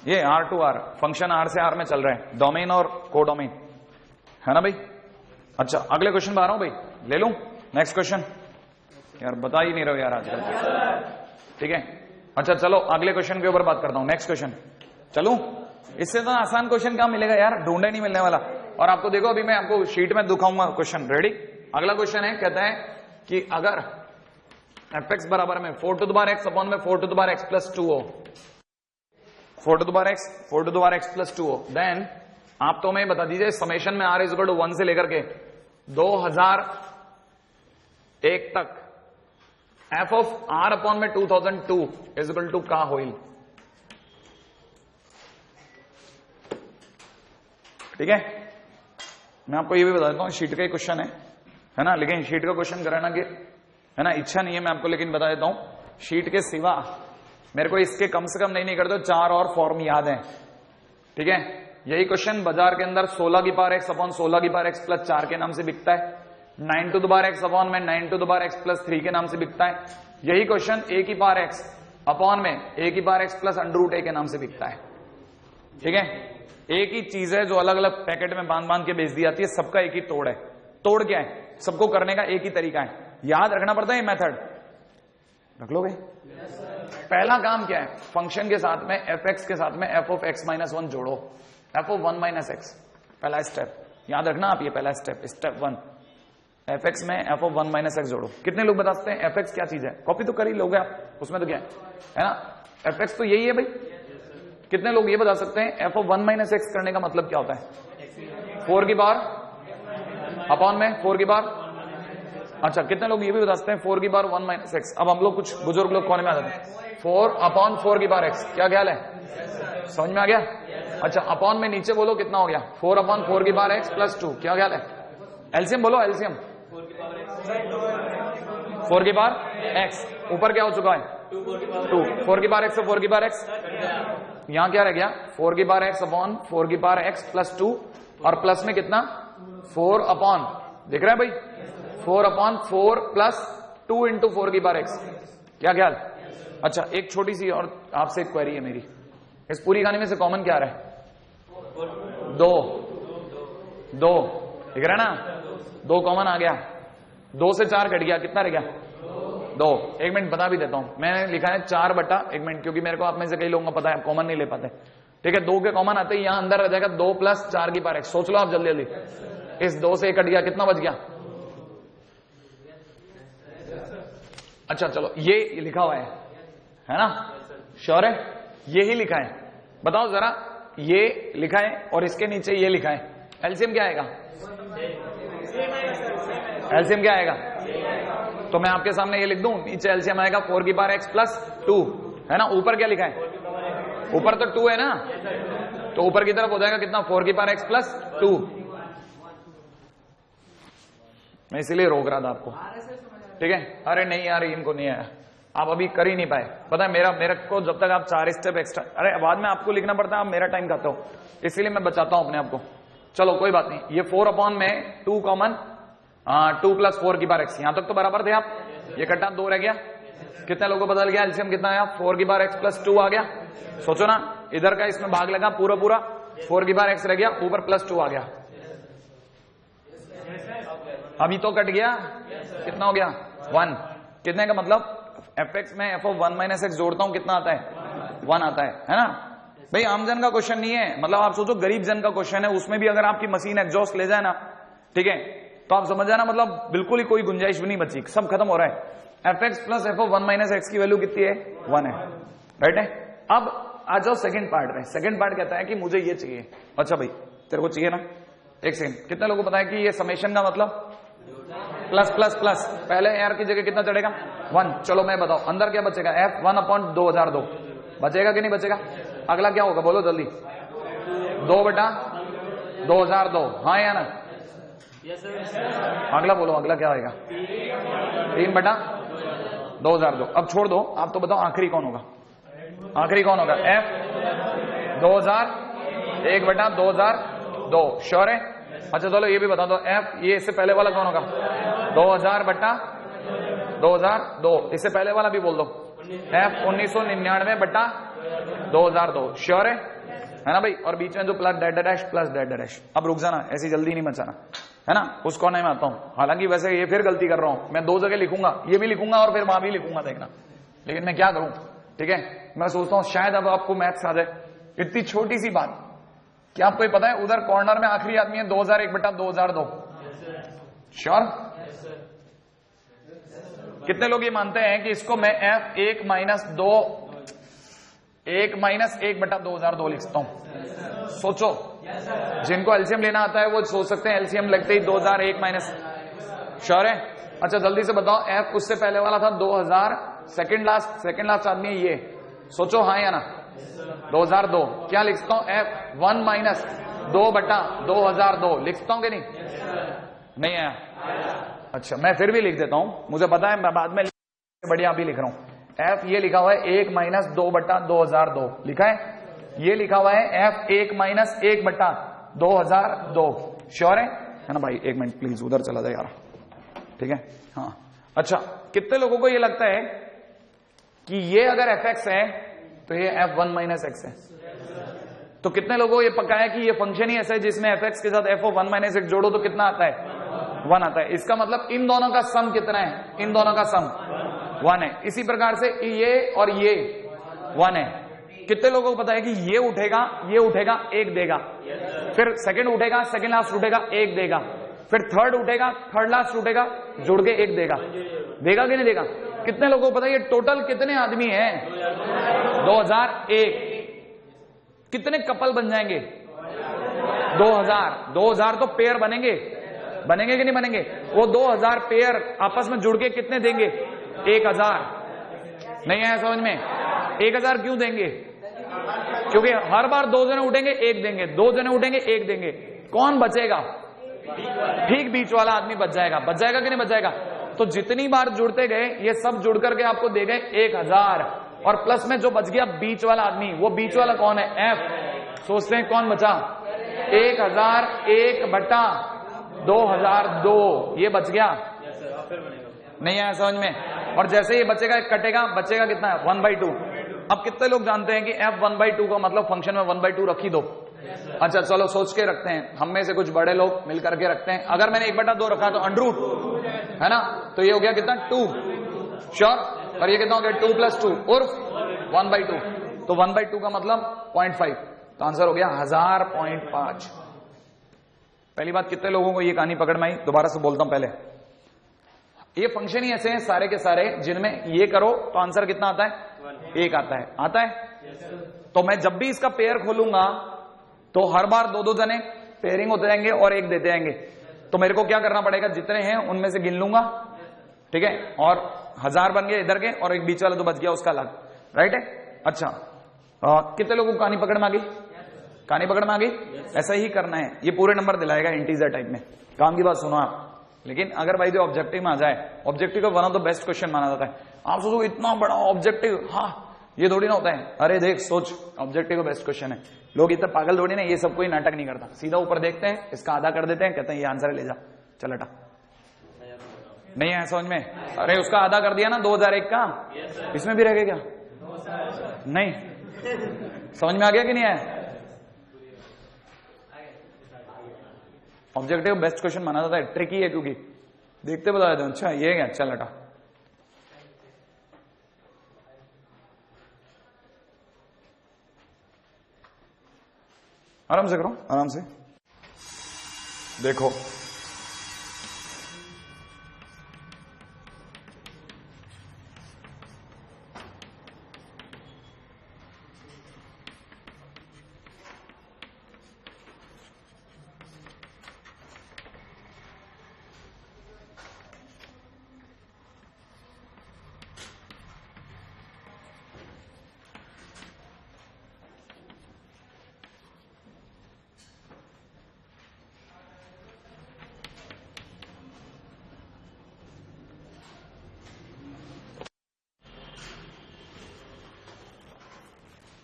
ये R to R, function R से R में चल रहे हैं, डोमेन और कोडोमेन, है ना भाई। अच्छा अगले क्वेश्चन पर आ रहा हूं भाई, ले लूं नेक्स्ट क्वेश्चन, यार बता ही नहीं रहे यार आजकल, ठीक है। अच्छा चलो अगले क्वेश्चन के ऊपर बात करता हूं, नेक्स्ट क्वेश्चन। चलूं, इससे तो आसान क्वेश्चन क्या मिलेगा यार, ढूंढे नहीं मिलने वाला। और आपको देखो अभी मैं आपको शीट में दिखाऊंगा क्वेश्चन, रेडी। अगला क्वेश्चन है, कहता है कि अगर fx बराबर में 4 to the power x upon में 4 to the power x plus 2 हो, 4 to the power x plus 2 हो, देन आप तो मैं बता दीजिए समेशन में r इज इक्वल टू 1 से लेकर के 2001 तक f ऑफ r अपॉन में 2002 इज इक्वल टू का होइल, ठीक है। मैं आपको ये भी बता देता हूं, शीट का ही क्वेश्चन है ना, लेकिन शीट का क्वेश्चन कराना के है ना इच्छा नहीं है मैं आपको, लेकिन बता देता हूं शीट के सिवा मेरे को इसके कम से कम नहीं करते 4 और फॉर्म याद है, ठीक है। यही क्वेश्चन बाजार के अंदर 16 की पावर x अपॉन 16 की पावर x प्लस 4 के नाम से बिकता है, 9 to the power x upon में 9 to the power x plus 3 के नाम से बिकता है। यही क्वेश्चन a की पावर x अपॉन में a की power x plus under root a के नाम से बिकता है। ठीक है, एक ही चीज है जो अलग अलग पैकेट में बांध बांध के बेच दी जाती है, सबका एक ही तोड़ है। तोड़ क्या है? सबको करने का एक ही तरीका है, याद रखना पड़ता है ये मेथड। रख लोगे? पहला काम क्या है? फंक्शन के साथ में fx के साथ में f ऑफ x माइनस 1 जोड़ो, f ऑफ 1 माइनस x। पहला स्टेप याद रखना आप, ये पहला स्टेप, स्टेप 1, fx में f ऑफ 1 माइनस x जोड़ो। कितने लोग बता सकते हैं fx क्या चीज है? कॉपी तो कर ही लोगे आप, उसमें तो क्या है ना, fx तो यही है भाई। कितने लोग ये बता सकते हैं f ऑफ 1 माइनस x करने का मतलब क्या होता है? 4 की पावर अपॉन में 4 की पावर। अच्छा, कितने लोग ये भी बता सकते हैं 4 की पावर 1 माइनस x? अब हम लोग कुछ बुजुर्ग लोग कोने में आ जाते हैं। 4 अपॉन 4 की पावर x, क्या ख्याल है? समझ में आ गया? अच्छा, अपॉन में नीचे बोलो कितना हो गया? 4 अपॉन 4 की पावर x प्लस 2, क्या ख्याल है? एलसीएम बोलो, एलसीएम 4 की पावर x, ऊपर क्या हो चुका है? 2, 4 की पावर x से 4 की पावर x, यहां क्या रह गया? 4 की पावर x अपॉन 4 की पावर x प्लस 2, और प्लस में कितना? 4 अपॉन, दिख रहा है भाई? 4 अपॉन 4 प्लस 2 इंटू 4 की पावर x, क्या ख्याल? अच्छा, एक छोटी सी और आपसे एक क्वेरी है मेरी, इस पूरी कहानी में से कॉमन क्या रहा है? 2, दिख रहा है ना? 2 कॉमन आ गया, 2 से 4 कट गया, कितना रह गया? 2। एक मिनट बता भी देता हूं, मैंने लिखा है 4 बटा, एक मिनट, क्योंकि मेरे को आप में से कई लोगों को पता है कॉमन नहीं ले पाते। ठीक है, 2 के कॉमन आते ही यहां अंदर रह जाएगा 2 प्लस 4 की पावर x। सोच लो आप जल्दी जल्दी, इस 2 से 1 कट गया, कितना बच गया? अच्छा चलो, ये लिखा हुआ है ना? श्योर है? ये ही लिखा है, बताओ जरा, ये लिखा है और इसके नीचे ये लिखा है, एलसीएम क्या आएगा? एलसीएम क्या आएगा? तो मैं आपके सामने ये लिख दूं, नीचे एलसीएम आएगा 4 की पावर x प्लस 2, है ना? ऊपर क्या लिखा है? ऊपर तो 2 है ना, तो ऊपर की तरफ हो जाएगा कितना? 4 की पावर x प्लस 2। मैं इसीलिए रोक रहा था आपको, ठीक है? अरे नहीं यार, इनको नहीं आया, आप अभी कर ही नहीं पाए। पता है मेरे को जब तक आप 4 स्टेप एक्स्ट्रा, अरे बाद में आपको लिखना पड़ता है, आप मेरा टाइम खाते हो, इसीलिए मैं बचाता हूं अपने आप को। चलो कोई बात नहीं, ये 4 अपॉन में 2 कॉमन, 2 प्लस 4 की पावर x, यहां तक तो बराबर थे आप। ये कट्टा 2 रह गया, कितने लोगों को बदल गया? एलसीएम कितना आया? 4 की पावर x प्लस 2 आ गया। सोचो ना, इधर का इसमें भाग लगा पूरा पूरा, 4 की पावर x रह गया, ऊपर प्लस 2 आ गया। अभी तो कट गया, कितना हो गया? 1। कितने का मतलब? fx में f ऑफ 1 माइनस x जोड़ता हूं, कितना आता है? 1 आता है ना भाई? आमजन का क्वेश्चन नहीं है, मतलब आप सोचो गरीब जन का क्वेश्चन है, उसमें भी अगर आपकी मशीन एग्जॉस्ट ले जाए ना, ठीक है, तो आप समझ जाना, मतलब बिल्कुल ही कोई गुंजाइश भी नहीं बची, सब खत्म हो रहा है। fx plus f of 1 minus x की वैल्यू कितनी है? 1 है, राइट है? अब आ जाओ सेकंड पार्ट में। सेकंड पार्ट कहता है कि मुझे ये चाहिए। अच्छा भाई, तेरे को चाहिए ना? एक सेकंड, कितने लोगों को पता है कि ये समेशन का मतलब प्लस प्लस प्लस, पहले यार की जगह कितना चढ़ेगा? 1। चलो मैं बताओ, अंदर क्या बचेगा? f 1 अपॉन 2002 बचेगा कि नहीं बचेगा? अगला क्या होगा बोलो जल्दी? 2 बटा 2002, हाँ या ना? अगला बोलो, अगला क्या आएगा? 3 बटा 2002। अब छोड़ दो, आप तो बताओ आखिरी कौन होगा? आखिरी कौन होगा? f 2000 1 बटा 2002, श्योर है? अच्छा चलो ये भी बता दो, f ये इससे पहले वाला कौन होगा? 2000 बटा 2002, इससे पहले वाला भी बोल दो, f 1999 बटा 2002, श्योर है ना भाई? और बीच में जो plus dead dash plus dead dash. अब रुक जाना, ऐसी जल्दी नहीं मचाना, है ना? उस कोने में आता हूं। हालांकि वैसे ये फिर गलती कर रहा हूं, मैं 2 जगह लिखूंगा, ये भी लिखूंगा और फिर वहां भी लिखूंगा, देखना। लेकिन मैं क्या करूं, ठीक है? मैं सोचता हूं शायद अब आपको मैथ्स आ जाए। इतनी छोटी सी बात, क्या आपको पता है उधर कॉर्नर में आखिरी आदमी है 2001 बटा 2002, श्योर? कितने लोग ये मानते हैं कि इसको मैं f 1 माइनस 1 बटा 2002 लिखता हूं? सोचो, जिनको एलसीएम लेना आता है वो सोच सकते हैं एलसीएम लगते ही 2001 माइनस, श्योर है? अच्छा जल्दी से बताओ, f उससे पहले वाला था 2000, सेकंड लास्ट आदमी है ये, सोचो हाँ या ना? 2002, क्या लिखता हूं? f 1 माइनस 2 बटा 2002 लिखता हूं कि नहीं आया? अच्छा मैं फिर भी लिख देता हूं, मुझे पता है मैं बाद में बढ़िया अभी लिख रहा हूं। f ये लिखा हुआ है 1 माइनस 2 बटा 2002 लिखा है, ये लिखा हुआ है f 1 माइनस 1 बटा 2002, श्योर है ना भाई? एक मिनट प्लीज, उधर चला जाए यार, ठीक है। हाँ अच्छा, कितने लोगों को ये लगता है कि ये अगर fx है तो ये f1 माइनस एक्स है? तो कितने लोगों को ये पक्का है कि ये फंक्शन ही ऐसा है जिसमें fx के साथ f1 माइनस एक्स जोड़ो तो कितना आता है? 1 आता है। इसका मतलब इन दोनों का सम कितना है? इन दोनों का सम 1 है। इसी प्रकार से ये और ये 1 है। कितने लोगों को पता है कि ये उठेगा 1 देगा, फिर सेकंड उठेगा, सेकंड लास्ट उठेगा 1 देगा, फिर थर्ड उठेगा, थर्ड लास्ट उठेगा, जुड़ के 1 देगा। देगा कि नहीं देगा? कितने लोगों को पता है ये टोटल कितने आदमी हैं? 2001। कितने कपल बन जाएंगे? 2000 तो पेयर बनेंगे कि नहीं बनेंगे? वो 2000 पेयर आपस में जुड़ के कितने देंगे? 1000। नहीं आया समझ में? 1000 क्यों देंगे? क्योंकि हर बार 2 जने उठेंगे 1 देंगे, 2 जने उठेंगे 1 देंगे। कौन बचेगा? ठीक बीच वाला आदमी बच जाएगा। बच जाएगा कि नहीं बच जाएगा? तो जितनी बार जुड़ते गए ये सब जुड़ करके आपको दे गए 1000, और प्लस में जो बच गया बीच वाला आदमी, वो बीच वाला कौन है? एफ। सोचते हैं कौन बचा? 1001 बटा 2002, ये बच गया। नहीं आया समझ में? और जैसे ये बचेगा बचेगा कितना है? 1/2। अब कितने लोग जानते हैं कि f 1/2 का मतलब फंक्शन में 1/2 रख ही दो? अच्छा चलो सोच के रखते हैं, हम में से कुछ बड़े लोग मिल करके रखते हैं। अगर मैंने 1/2 रखा तो √ है ना, तो ये हो गया कितना? 2 श्योर। और ये कितना हो गया? 2 + 2 उर्फ 1/2। तो 1/2 का मतलब 0.5, तो आंसर हो गया 1000.5। पहली बात, कितने लोगों को ये कहानी पकड़ में आई? दोबारा से बोलता हूं पहले, ये फंक्शन ही ऐसे हैं सारे के सारे जिनमें ये करो तो आंसर कितना आता है? 1 आता है। आता है? तो मैं जब भी इसका पेयर खोलूंगा तो हर बार 2 जने पेयरिंग होते जाएंगे और 1 देते जाएंगे। तो मेरे को क्या करना पड़ेगा? जितने हैं उनमें से गिन लूंगा, ठीक है, और 1000 बन गए इधर के, और एक बीच वाला तो बच गया उसका अलग, राइट है। अच्छा कितने लोगों को कहानी पकड़ में आ गई? कहानी पकड़ में आ गई? ऐसा ही करना है, ये पूरे नंबर दिलाएगा इंटीजर टाइप में। काम की बात सुनो आप, लेकिन अगर भाई जो ऑब्जेक्टिव में आ जाए, ऑब्जेक्टिव का one of the best question माना जाता है। आप सोचो इतना बड़ा ऑब्जेक्टिव, हाँ ये थोड़ी ना होता है। अरे देख सोच, ऑब्जेक्टिव का बेस्ट क्वेश्चन है। लोग इतना पागल थोड़ी ना, ये सब कोई नाटक नहीं करता। सीधा ऊपर देखते हैं, इसका आधा कर देते हैं, कहते हैं ये आंसर है, ले जा चल हटा। नहीं है समझ में? अरे उसका आधा कर दिया ना 2001 का, इसमें भी रहेगा क्या? नहीं समझ में आ गया कि नहीं आया? ऑब्जेक्टिव बेस्ट क्वेश्चन माना जाता है, ट्रिकी है क्योंकि देखते बता देते हैं। अच्छा ये क्या, चल हटा। आराम से करो, आराम से देखो।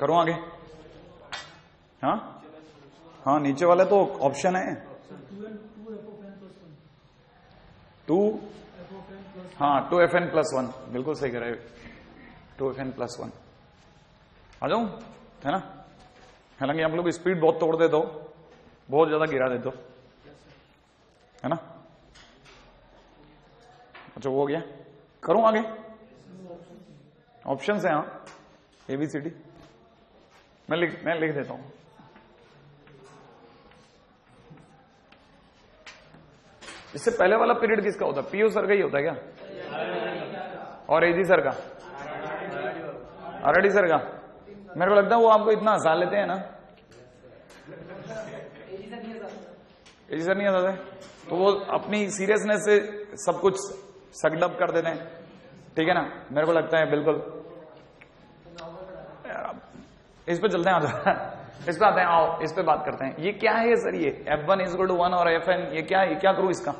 करूं आगे? हाँ हाँ, नीचे वाले तो ऑप्शन है 2, हाँ 2fn+1, बिल्कुल सही कह रहे हो, 2fn+1 आ जाऊं, है ना। हालांकि आप लोग स्पीड बहुत तोड़ दे दो, बहुत ज्यादा गिरा दे दो, है ना। अच्छा वो हो गया, करूं आगे? ऑप्शन है हाँ, ABCD मैं लिख देता हूं। इससे पहले वाला पीरियड किसका होता है? पीओ सर का ही होता है क्या? और एजी सर का, आरडी सर का। मेरे को लगता है वो आपको इतना हंसा लेते हैं ना। एजी सर नहीं हंसाते तो वो अपनी सीरियसनेस से सब कुछ सकडप कर देते हैं, ठीक है ना। मेरे को लगता है बिल्कुल। इस पे चलते हैं, इस पे आते हैं, आओ इस पे बात करते हैं। ये क्या है सर? ये f1 = 1 और fn, ये क्या है? क्या करूं इसका?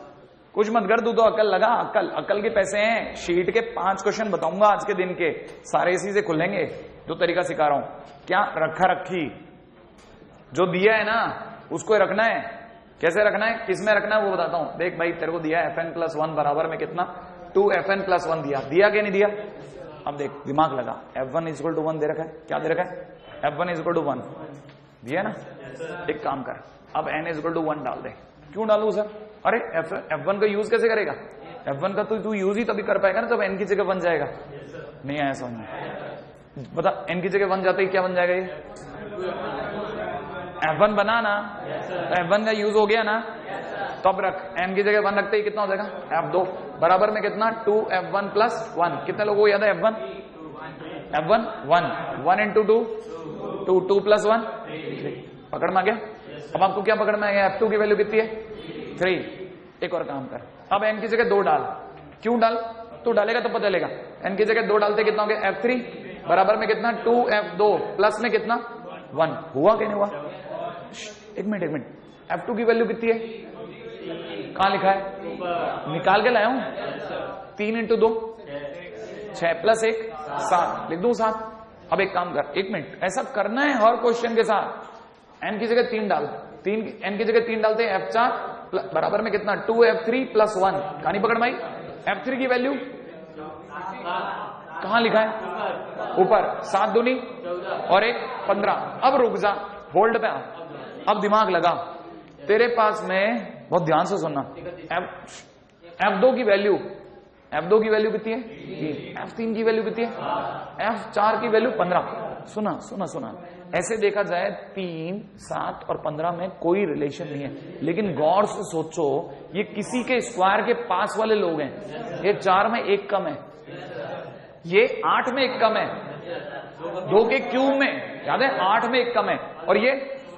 कुछ मत कर, दू तो अकल लगा। अकल के पैसे हैं। शीट के 5 क्वेश्चन बताऊंगा आज के दिन के, सारे इसी से खुलेंगे जो तरीका सिखा रहा हूं। क्या रखा रखी, जो दिया है ना उसको रखना है, कैसे रखना है, किस में रखना है वो बताता हूं। देख भाई तेरे को दिया fn प्लस 1 बराबर में कितना 2fn प्लस 1 दिया कि नहीं दिया। अब देख दिमाग लगा, f1 इक्वल टू 1 दे रखा है, क्या दे रखा है, f1 इक्वल टू 1 दिया ना। एक काम कर, अब n इक्वल टू 1 डाल दे। क्यों डालू सर, अरे f1 का यूज कैसे करेगा, f1 का तो तू यूज ही तभी कर पाएगा ना जब n की जगह 1 जाएगा। नहीं आया समझ में, बता n की जगह 1 जाते ही क्या बन जाएगा, ये f1 बना ना, f1 का यूज हो गया ना, तब रख n की जगह 1 रखते ही कितना हो जाएगा f2 बराबर में कितना 2f1 प्लस 1। कितने लोगों को याद है f1 1 इंटू 2 प्लस 1 पकड़ में आ गया। अब आपको क्या पकड़ में आ गया, f2 की वैल्यू कितनी है 3। एक और काम कर, अब n की जगह 2 डाल। क्यों डाल, तू डालेगा तो पता चलेगा। n की जगह 2 डालते कितना हो गया f3 बराबर में कितना 2f2 प्लस में कितना 1। हुआ कि नहीं हुआ, एक मिनट f2 की वैल्यू कितनी है, कहां लिखा है, निकाल के लाया हूं। 3 इंटू 2 6 प्लस 1 7 लिख दूं 7। अब एक काम कर, एक मिनट, ऐसा करना है हर क्वेश्चन के साथ। n की जगह 3 डाल, n की जगह 3 डालते हैं f4 बराबर में कितना 2f3 प्लस 1। कहानी पकड़ माई, f3 की वैल्यू कहां लिखा है, ऊपर 7 दूनी और 1 15। अब रुक जा, होल्ड पे आ, अब दिमाग लगा। तेरे पास में बहुत ध्यान से सुनना, f2 की वैल्यू कितनी है, f3 की वैल्यू कितनी है, f4 की वैल्यू 15। सुना ऐसे देखा जाए 3 7 और 15 में कोई रिलेशन नहीं है, लेकिन गौर से सोचो ये किसी के स्क्वायर के पास वाले लोग हैं। ये 4 में 1 कम है, ये 8 में 1 कम है, 2 के क्यूब में याद है 8 में 1 कम है, और ये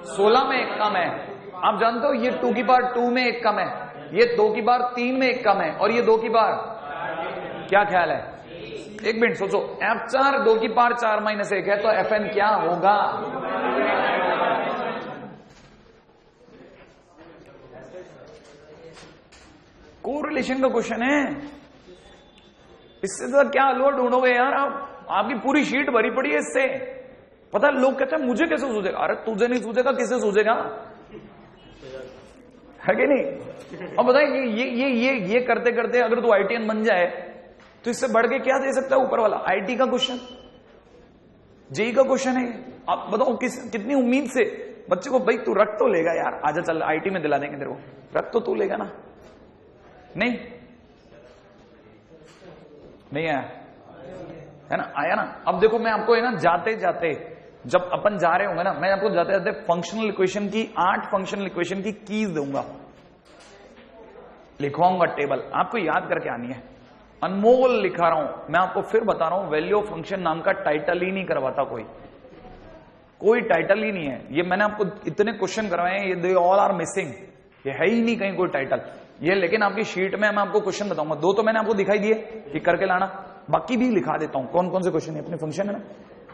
16 में 1 कम है। आप जानते हो ये 2 की बार 2 में 1 कम है, ये 2 की बार 3 में 1 कम है, और ये 2 की बार, क्या ख्याल है, एक मिनट सोचो, f4 2 की पार 4 माइनस 1 है, तो fn क्या होगा, कोरिलेशन का क्वेश्चन है। इससे ज्यादा क्या अलवर ढूंढोगे यार आप, आपकी पूरी शीट भरी पड़ी है इससे। पता है लोग कहते हैं मुझे कैसे सूझेगा, अरे तुझे नहीं सूझेगा किससे सूझेगा, है कि नहीं। अब बताइए ये करते करते अगर तू IITian बन जाए तो इससे बढ़ के क्या दे सकता है ऊपर वाला, IIT का क्वेश्चन, जेई का क्वेश्चन है। आप बताओ कितनी उम्मीद से बच्चे को, भाई तू रख तो लेगा यार, आजा चल IIT में दिला देंगे तेरे को, रख तो तू लेगा ना, नहीं आया है ना, आया ना। अब देखो मैं आपको है ना जाते जाते जब अपन जा रहे होंगे ना, मैं आपको जाते जाते फंक्शनल इक्वेशन की 8 फंक्शनल इक्वेशन की कीज दूंगा, लिखवाऊंगा टेबल, आपको याद करके आनी है। अनमोल लिखा रहा हूं मैं आपको, फिर बता रहा हूं वैल्यू ऑफ फंक्शन नाम का टाइटल ही नहीं करवाता कोई टाइटल ही नहीं है। ये मैंने आपको इतने क्वेश्चन करवाए हैं, ये दे ऑल आर मिसिंग, ये है ही नहीं कहीं कोई टाइटल ये। लेकिन आपकी शीट में मैं आपको क्वेश्चन बताऊंगा, 2 तो मैंने आपको दिखाई दिए कि करके लाना, बाकी भी लिखा देता हूं कौन कौन से क्वेश्चन है अपने फंक्शन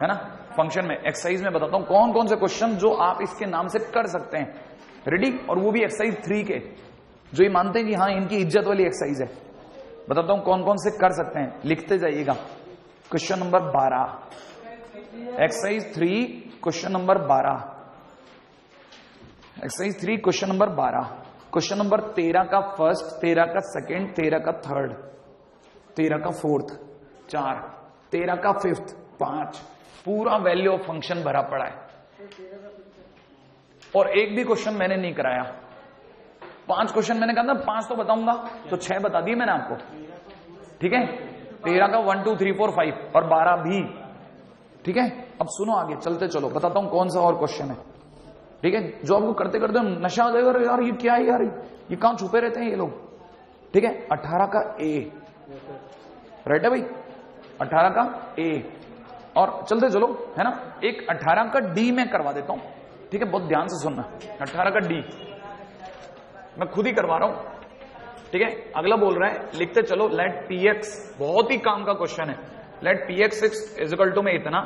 है ना, फंक्शन में एक्सरसाइज में बताता हूं कौन कौन से क्वेश्चन जो आप इसके नाम से कर सकते हैं, रेडी। और वो भी एक्सरसाइज 3 के, जो ये मानते हैं कि हाँ इनकी इज्जत वाली एक्सरसाइज है, बताता हूं कौन कौन से कर सकते हैं, लिखते जाइएगा। Question number 12, exercise 3 question number 12, exercise 3 question number 12, question number 13 का फर्स्ट, 13 का सेकंड, 13 का थर्ड, 13 का फोर्थ 4, 13 का फिफ्थ 5, पूरा वैल्यू ऑफ फंक्शन भरा पड़ा है। और एक भी क्वेश्चन मैंने नहीं कराया, 5 क्वेश्चन मैंने कहा था 5 तो बताऊंगा, तो 6 बता दिए मैंने आपको, ठीक है। 13 का 1 2 3 4 5 और 12 भी, ठीक है। अब सुनो आगे चलते चलो, बताता हूं कौन सा और क्वेश्चन है, ठीक है, जो आपको करते करते नशा आ जाएगा, यार ये क्या है यार, ये कहां छुपे रहते हैं ये लोग, ठीक है। 18 का ए, राइट है भाई, 18 का ए, और चलते चलो है ना, एक 18 का डी में करवा देता हूं, ठीक है, बहुत ध्यान से सुनना। 18 का डी मैं खुद ही करवा रहा हूं, ठीक है। अगला बोल रहा है लिखते चलो, लेट px, बहुत ही काम का क्वेश्चन है, let px is equal to में इतना,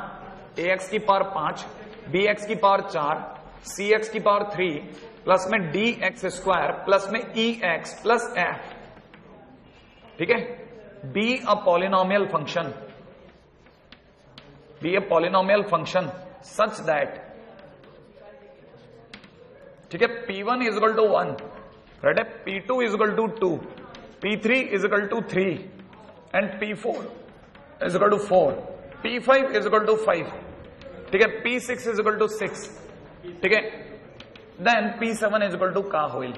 ax की पावर 5, bx की पावर 4, cx की पावर 3 प्लस में dx स्क्वायर प्लस में ex प्लस f, ठीक है। Be a polynomial function, be a polynomial function such that ठीक है, P1 is equal to 1, right है, P2 is equal to 2, P3 is equal to 3 and P4 is equal to 4, P5 is equal to 5, ठीक है, P6 इज इक्वल टू 6, ठीक है, then P7 is equal to का होइल।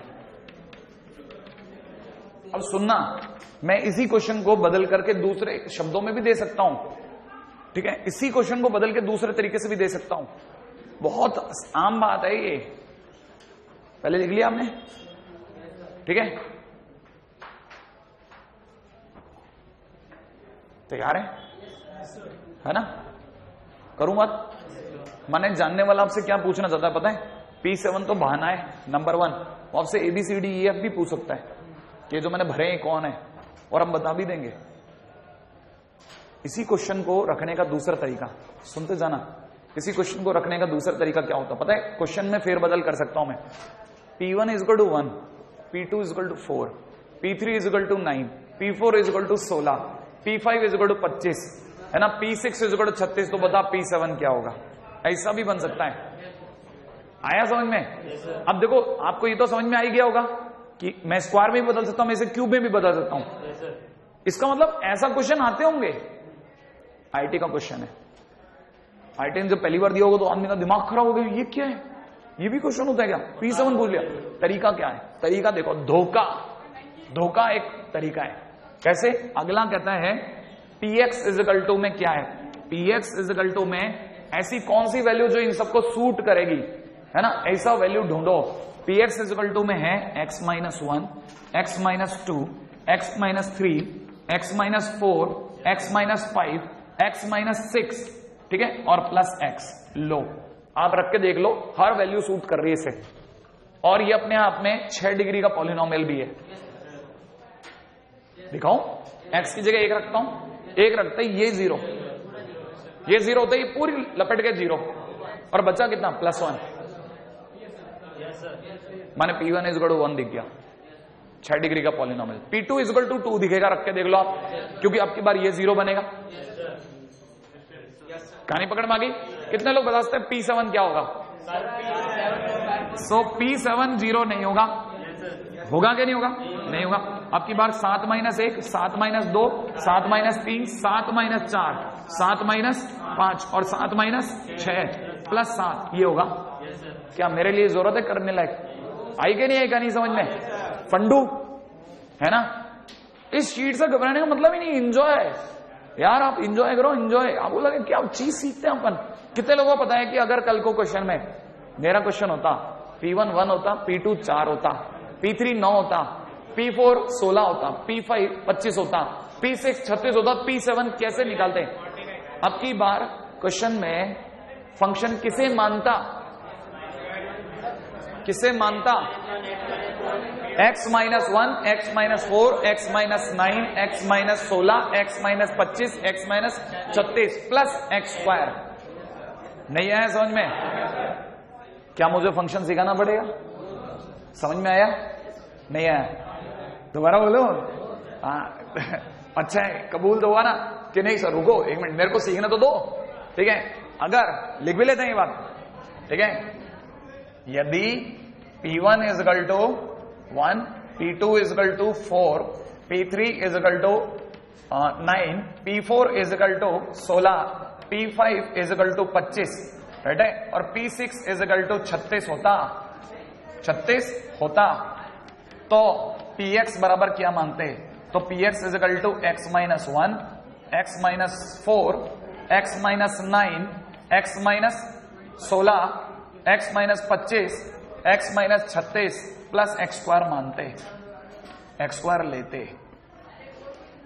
अब सुनना, मैं इसी क्वेश्चन को बदल करके दूसरे शब्दों में भी दे सकता हूं, ठीक है, इसी क्वेश्चन को बदल के दूसरे तरीके से भी दे सकता हूं, बहुत आम बात है ये। पहले लिख लिया आपने, ठीक है, तैयार है ना? करूं बात? माने जानने वाला आपसे क्या पूछना चाहता है पता है? P7 तो बहाना है नंबर 1, वो आपसे ABCDEF भी पूछ सकता है कि जो मैंने भरे हैं कौन है, और हम बता भी देंगे। इसी क्वेश्चन को रखने का दूसरा तरीका सुनते जाना, इसी क्वेश्चन को रखने का दूसरा तरीका क्या होता है पता है? क्वेश्चन में फेरबदल कर सकता हूं मैं। P1 is equal to 1, P2 is equal to 4, P3 is equal to 9, P4 is equal to 16, P5 is equal to 25, है ना, P6 इज इक्वल टू 36, तो बता P7 क्या होगा? ऐसा भी बन सकता है। आया समझ में? अब देखो, आपको ये तो समझ में आ ही गया होगा कि मैं स्क्वायर में भी बदल सकता हूं, मैं इसे क्यूब में भी बदल सकता हूं। इसका मतलब ऐसा क्वेश्चन आते होंगे, आईटी का क्वेश्चन है। आईटी ने जब पहली बार दिया होगा तो आदमी का दिमाग खराब हो गया, ये क्या है, ये भी क्वेश्चन होता है क्या? P7 बोल लिया। तरीका क्या है? तरीका देखो, धोखा एक तरीका है। कैसे? अगला कहता है Px इज इक्वल टू में क्या है? Px इज इक्वल टू में ऐसी कौन सी वैल्यू जो इन सबको सूट करेगी, है ना, ऐसा वैल्यू ढूंढो। Px इज इक्वल टू में है x minus 1, x minus 2, x minus 3, x minus 4, x minus 5, x minus 6, ठीक है, और प्लस x। लो, आप रख के देख लो, हर वैल्यू सूट कर रही है इसे, और ये अपने आप में 6 डिग्री का पॉलिनोमियल भी है। दिखाऊं? x की जगह 1 रखता हूं, 1 रखते ही ये 0, ये 0 होता है, ये पूरी लपेट के 0, और बचा कितना? प्लस 1। माने P1 इज इक्वल टू 1 दिख गया, 6 डिग्री का polynomial. P2 is equal to 2 दिखेगा, रख के देख लो आप, क्योंकि आपकी बार ये 0 बनेगा। कहानी पकड़ में आ गई? कितने लोग बता सकते हैं P7 क्या होगा? सो P7 0 नहीं होगा, होगा क्या? नहीं होगा, नहीं होगा। आपकी बार 7 minus 1, 7 minus 2, 7 minus 3, 7 minus 4, 7 minus 5 और 7 माइनस 6 प्लस 7, ये होगा। क्या मेरे लिए जरूरत है करने लायक? आई क्या नहीं आई? क्या नहीं समझ में? फंडू है ना? इस शीट से घबराने का मतलब ही नहीं, एंजॉय यार, आप एंजॉय करो, एंजॉय। आपको लगे क्या चीज सीखते हैं अपन? कितने लोगों को पता है कि अगर कल को क्वेश्चन में मेरा क्वेश्चन होता, P1 1 होता, P2 4 होता, P3 9 होता, P4 16 होता, P5 25 होता, P6 36 होता, P7 कैसे निकालते? अब की बार क्वेश्चन में फंक्शन किसे मानता? किसे मानता? x minus 1, x minus 4, x minus 9, x minus 16, x minus 25, x minus 36 plus x square. नहीं आया समझ में? क्या मुझे फंक्शन सिखाना पड़ेगा? समझ में आया? नहीं आया? दोबारा बोलो। अच्छा है, कबूल तो हुआ ना कि नहीं? सर रुको 1 मिनट, मेरे को सीखना तो दो, ठीक है? अगर लिख भी लेते हैं ये बात, ठीक है, यदि P1 is equal to 1, P2 is equal to 4, P3 is equal to 9, P4 is equal to 16, P5 is equal to 25, right है, और P6 इज इक्वल टू 36 होता, तो Px बराबर क्या मानते हैं? तो Px is equal to x minus 1, x minus 4, x minus 9, x minus 16, x minus 25, x minus 36 plus x square मानते, x स्क्वायर लेते।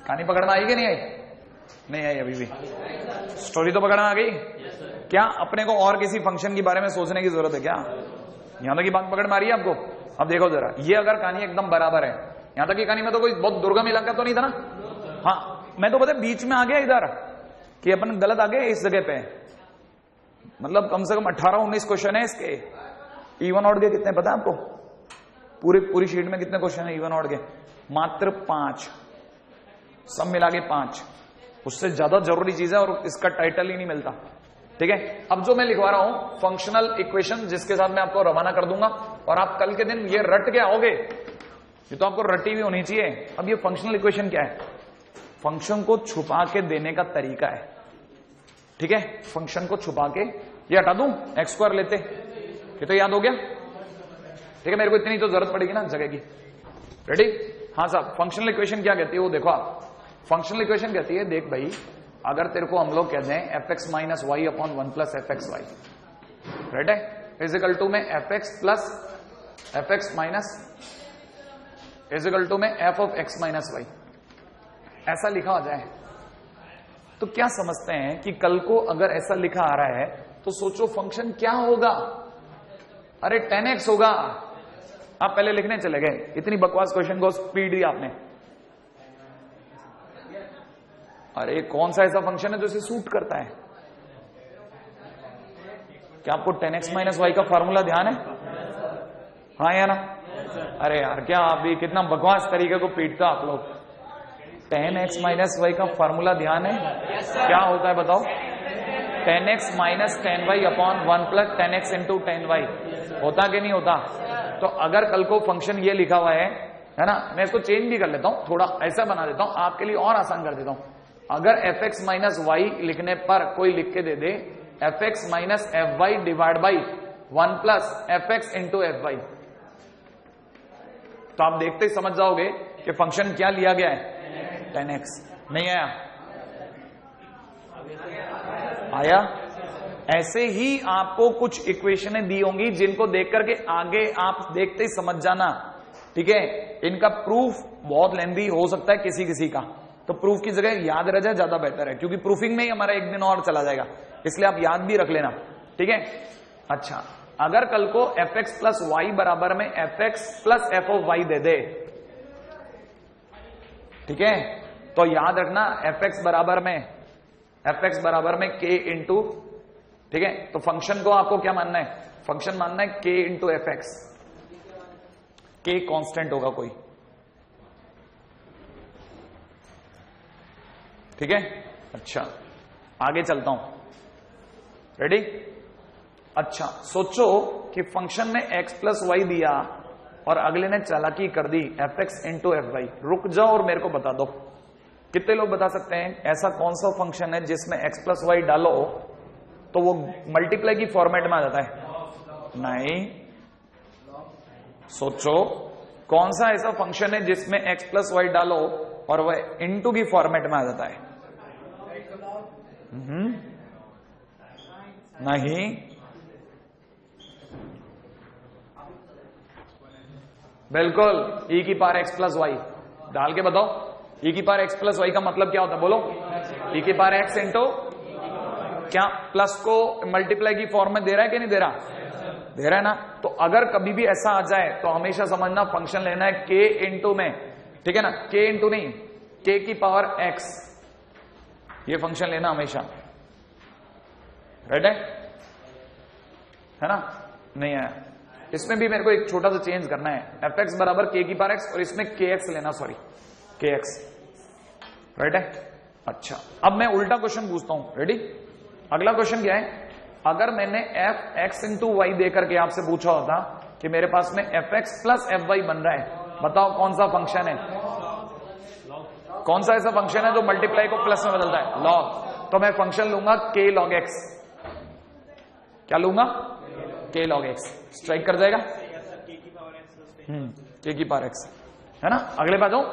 कहानी पकड़ में आई कि नहीं आई? नहीं आई अभी भी। स्टोरी तो पकड़ में आ गई? क्या अपने को और किसी फंक्शन के बारे में सोचने की जरूरत है क्या? यहां तक की बात पकड़ में आ रही है आपको? अब देखो जरा, ये अगर कहानी एकदम बराबर है, यहां तक की कहानी में तो कोई बहुत दुर्गम इलाका तो नहीं था ना? हाँ, मैं तो पता बीच में आ गया इधर कि अपन गलत आ गए इस जगह पे, मतलब कम से कम 18-19 क्वेश्चन है इसके। इवन ऑड के कितने पता है आपको? पूरी शीट में कितने क्वेश्चन है इवन ऑड के? मात्र 5, सब मिला के 5। उससे ज्यादा जरूरी चीज है और इसका टाइटल ही नहीं मिलता, ठीक है? अब जो मैं लिखवा रहा हूं फंक्शनल इक्वेशन, जिसके साथ मैं आपको रवाना कर दूंगा, और आप कल के दिन ये रट के आओगे, ये तो आपको रटी हुई होनी चाहिए। अब ये फंक्शनल इक्वेशन क्या है? फंक्शन को छुपा के देने का तरीका है, ठीक है? फंक्शन को छुपा के, ये हटा दूं, एक्स स्क्वायर लेते, ये तो याद हो गया, ठीक है? मेरे को इतनी तो जरूरत पड़ेगी ना जगह की। रेडी? हाँ साहब, फंक्शनल इक्वेशन क्या कहती है वो देखो आप। फंक्शनल इक्वेशन कहती है, देख भाई, अगर तेरे को हम लोग कहते हैं f x minus y upon 1 plus f x y, right है, इजिकल टू में F x plus f x minus is equal to में f of x minus y, ऐसा लिखा हो जाए तो क्या समझते हैं कि कल को अगर ऐसा लिखा आ रहा है तो सोचो फंक्शन क्या होगा? अरे 10x होगा। आप पहले लिखने चले गए, इतनी बकवास क्वेश्चन को स्पीड दी आपने। अरे कौन सा ऐसा फंक्शन है जो इसे सूट करता है? क्या आपको 10x माइनस वाई का फॉर्मूला ध्यान है? हाँ या ना? अरे यार क्या आप भी कितना बकवास तरीके को पीटता आप लोग। 10x माइनस वाई का फॉर्मूला ध्यान है? क्या होता है बताओ? 10x minus 10y upon 1 plus 10x into 10y होता कि नहीं होता? तो अगर कल को फंक्शन ये लिखा हुआ है ना, मैं इसको चेंज भी कर लेता हूं, थोड़ा ऐसा बना देता हूं आपके लिए और आसान कर देता हूं। अगर एफ एक्स माइनस वाई लिखने पर कोई लिख के दे दे f x minus f y divide by 1 plus f x into f y, तो आप देखते ही समझ जाओगे कि फंक्शन क्या लिया गया है, 10x। नहीं आया? आया? ऐसे ही आपको कुछ इक्वेशनें दी होंगी जिनको देख करके आगे आप देखते ही समझ जाना, ठीक है? इनका प्रूफ बहुत लेंथी हो सकता है किसी किसी का, तो प्रूफ की जगह याद रह जाए ज्यादा बेहतर है, क्योंकि प्रूफिंग में ही हमारा एक दिन और चला जाएगा, इसलिए आप याद भी रख लेना, ठीक है? अच्छा, अगर कल को एफ एक्स प्लस वाई बराबर में F x plus f of y दे दे, ठीक है, तो याद रखना एफ एक्स बराबर में के इंटू, ठीक है? तो फंक्शन को आपको क्या मानना है? फंक्शन मानना है के इंटू एफ एक्स। के कांस्टेंट होगा कोई, ठीक है? अच्छा, आगे चलता हूं, रेडी? अच्छा, सोचो कि फंक्शन में x प्लस वाई दिया और अगले ने चालाकी कर दी f x into f y. रुक जाओ और मेरे को बता दो, कितने लोग बता सकते हैं ऐसा कौन सा फंक्शन है जिसमें x प्लस वाई डालो तो वो मल्टीप्लाई की फॉर्मेट में आ जाता है? नहीं। सोचो कौन सा ऐसा फंक्शन है जिसमें x प्लस वाई डालो और वह इनटू की फॉर्मेट में आ जाता है? नहीं। बिल्कुल, e की पावर x प्लस वाई डाल के बताओ। e की पावर x प्लस वाई का मतलब क्या होता है बोलो? e की पावर x इंटू, क्या प्लस को मल्टीप्लाई की फॉर्म में दे रहा है कि नहीं दे रहा? दे रहा है ना। तो अगर कभी भी ऐसा आ जाए तो हमेशा समझना फंक्शन लेना है k इंटू में, ठीक है ना? k इंटू नहीं, k की पावर x, ये फंक्शन लेना हमेशा, राइट है ना? नहीं आया? इसमें भी मेरे को एक छोटा सा चेंज करना है, एफ एक्स बराबर के की पावर एक्स और इसमें के एक्स लेना, सॉरी के एक्स, राइट है? अच्छा, अब मैं उल्टा क्वेश्चन पूछता हूं, रेडी? अगला क्वेश्चन क्या है? अगर मैंने एफ एक्स इंटू वाई देकर के आपसे पूछा होता कि मेरे पास में F x plus F Y बन रहा है, बताओ कौन सा फंक्शन है? कौन सा ऐसा फंक्शन है जो मल्टीप्लाई को प्लस में बदलता है? लॉग। तो मैं फंक्शन लूंगा के लॉग एक्स। क्या लूंगा? के लॉग एक्स। स्ट्राइक कर जाएगा? के की पावर एक्स, है ना? अगले बात जाऊं।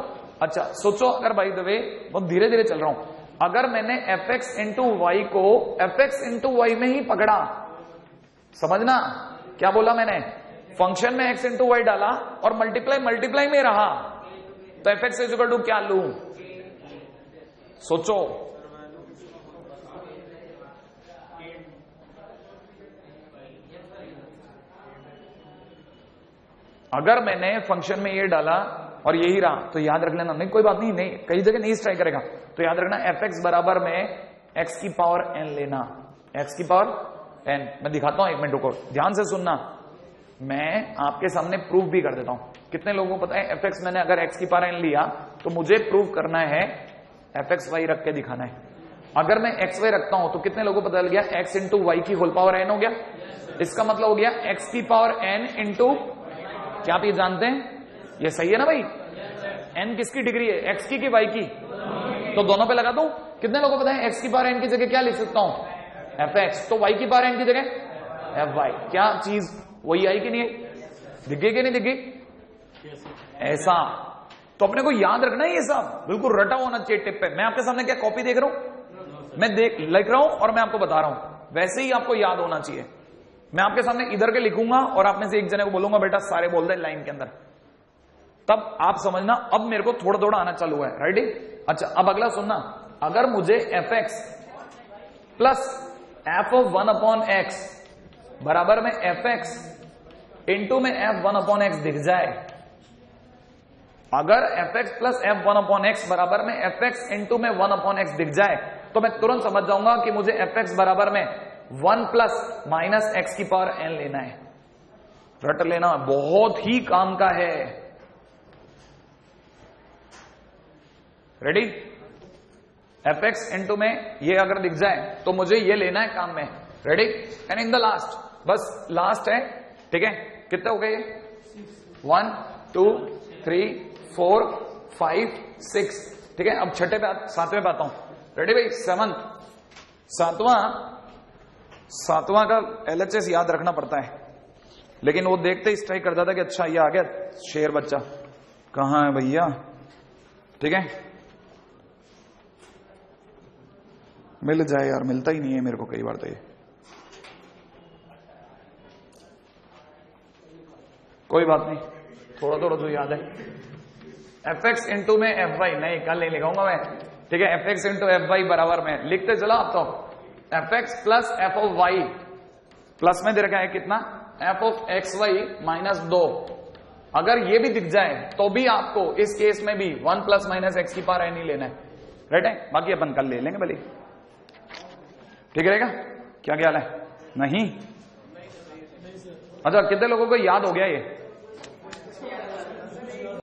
अच्छा, सोचो अगर बाय द वे, बहुत धीरे धीरे चल रहा हूं, अगर मैंने एफ एक्स इंटू वाई को एफ एक्स इंटू वाई में ही पकड़ा, समझना क्या बोला मैंने? फंक्शन में एक्स इंटू वाई डाला और मल्टीप्लाई में रहा, तो एफ एक्स इक्वल टू क्या लू? सोचो, अगर मैंने फंक्शन में ये डाला और यही रहा तो याद रख लेना, नहीं कोई बात नहीं, नहीं कई जगह नहीं स्ट्राइक करेगा, तो याद रखना एफ एक्स बराबर में एक्स की पावर एन लेना, एक्स की पावर एन। मैं दिखाता हूं, एक मिनट रुको, ध्यान से सुनना, मैं आपके सामने प्रूफ भी कर देता हूं। कितने लोगों को पता है एफ एक्स मैंने अगर एक्स की पावर एन लिया तो मुझे प्रूफ करना है एफ एक्स वाई रख के दिखाना है। अगर मैं एक्स वाई रखता हूं तो कितने लोगों को पता लग गया एक्स इंटू वाई की होल पावर एन हो गया? इसका मतलब हो गया एक्स की पावर एन इंटू क्या आप ये जानते हैं? ये सही है ना भाई? n किसकी डिग्री है, x की वाई की? तो दोनों पे लगा दूं। कितने लोगों को पता है x की पावर n की जगह क्या लिख सकता हूं? fx। तो y की पावर n की जगह fy। क्या चीज वही आई कि नहीं है? दिख गई कि नहीं दिख गई? ऐसा तो अपने को याद रखना है, ये सब बिल्कुल रटा होना चाहिए टिप पे। मैं आपके सामने क्या कॉपी देख रहा हूं, मैं लिख रहा हूं और मैं आपको बता रहा हूं, वैसे ही आपको याद होना चाहिए। मैं आपके सामने इधर के लिखूंगा और आप में से एक जने को बोलूंगा बेटा सारे बोल दे लाइन के अंदर, तब आप समझना अब मेरे को थोड़ा थोड़ा आना चालू है। राइट? अच्छा, अब अगला सुनना, अगर मुझे fx plus f of 1/x बराबर में fx इंटू में f1/x दिख जाए, अगर fx प्लस f1/x बराबर में fx इंटू में 1/x दिख जाए, तो मैं तुरंत समझ जाऊंगा कि मुझे fx बराबर में 1 प्लस माइनस x की पावर n लेना है। रट लेना, बहुत ही काम का है। रेडी? fx इंटू में ये अगर दिख जाए तो मुझे ये लेना है काम में। Ready? And in the last, बस लास्ट है, ठीक है? कितने हो गए? 1 2 3 4 5 6, ठीक है? अब छठे पे सातवें पे आता हूं। रेडी भाई? सातवां का LHS याद रखना पड़ता है, लेकिन वो देखते ही स्ट्राइक कर जाता कि अच्छा ये आ गया शेर बच्चा। कहां है भैया? ठीक है, मिल जाए यार, मिलता ही नहीं है मेरे को कई बार। तो ये कोई बात नहीं, थोड़ा थोड़ा जो याद है। fx इंटू में fy, नहीं कल नहीं लिखाऊंगा मैं, ठीक है? fx इंटू fy बराबर में लिखते चला आप तो fx plus f of y, plus में दे रखा है कितना? f of xy minus 2। अगर ये भी दिख जाए तो भी आपको इस केस में भी 1 प्लस माइनस x की पावर नहीं लेना है। राइट है? बाकी अपन कल ले लेंगे भले, ठीक रहेगा? क्या ख्याल है? नहीं? अच्छा, कितने लोगों को याद हो गया ये?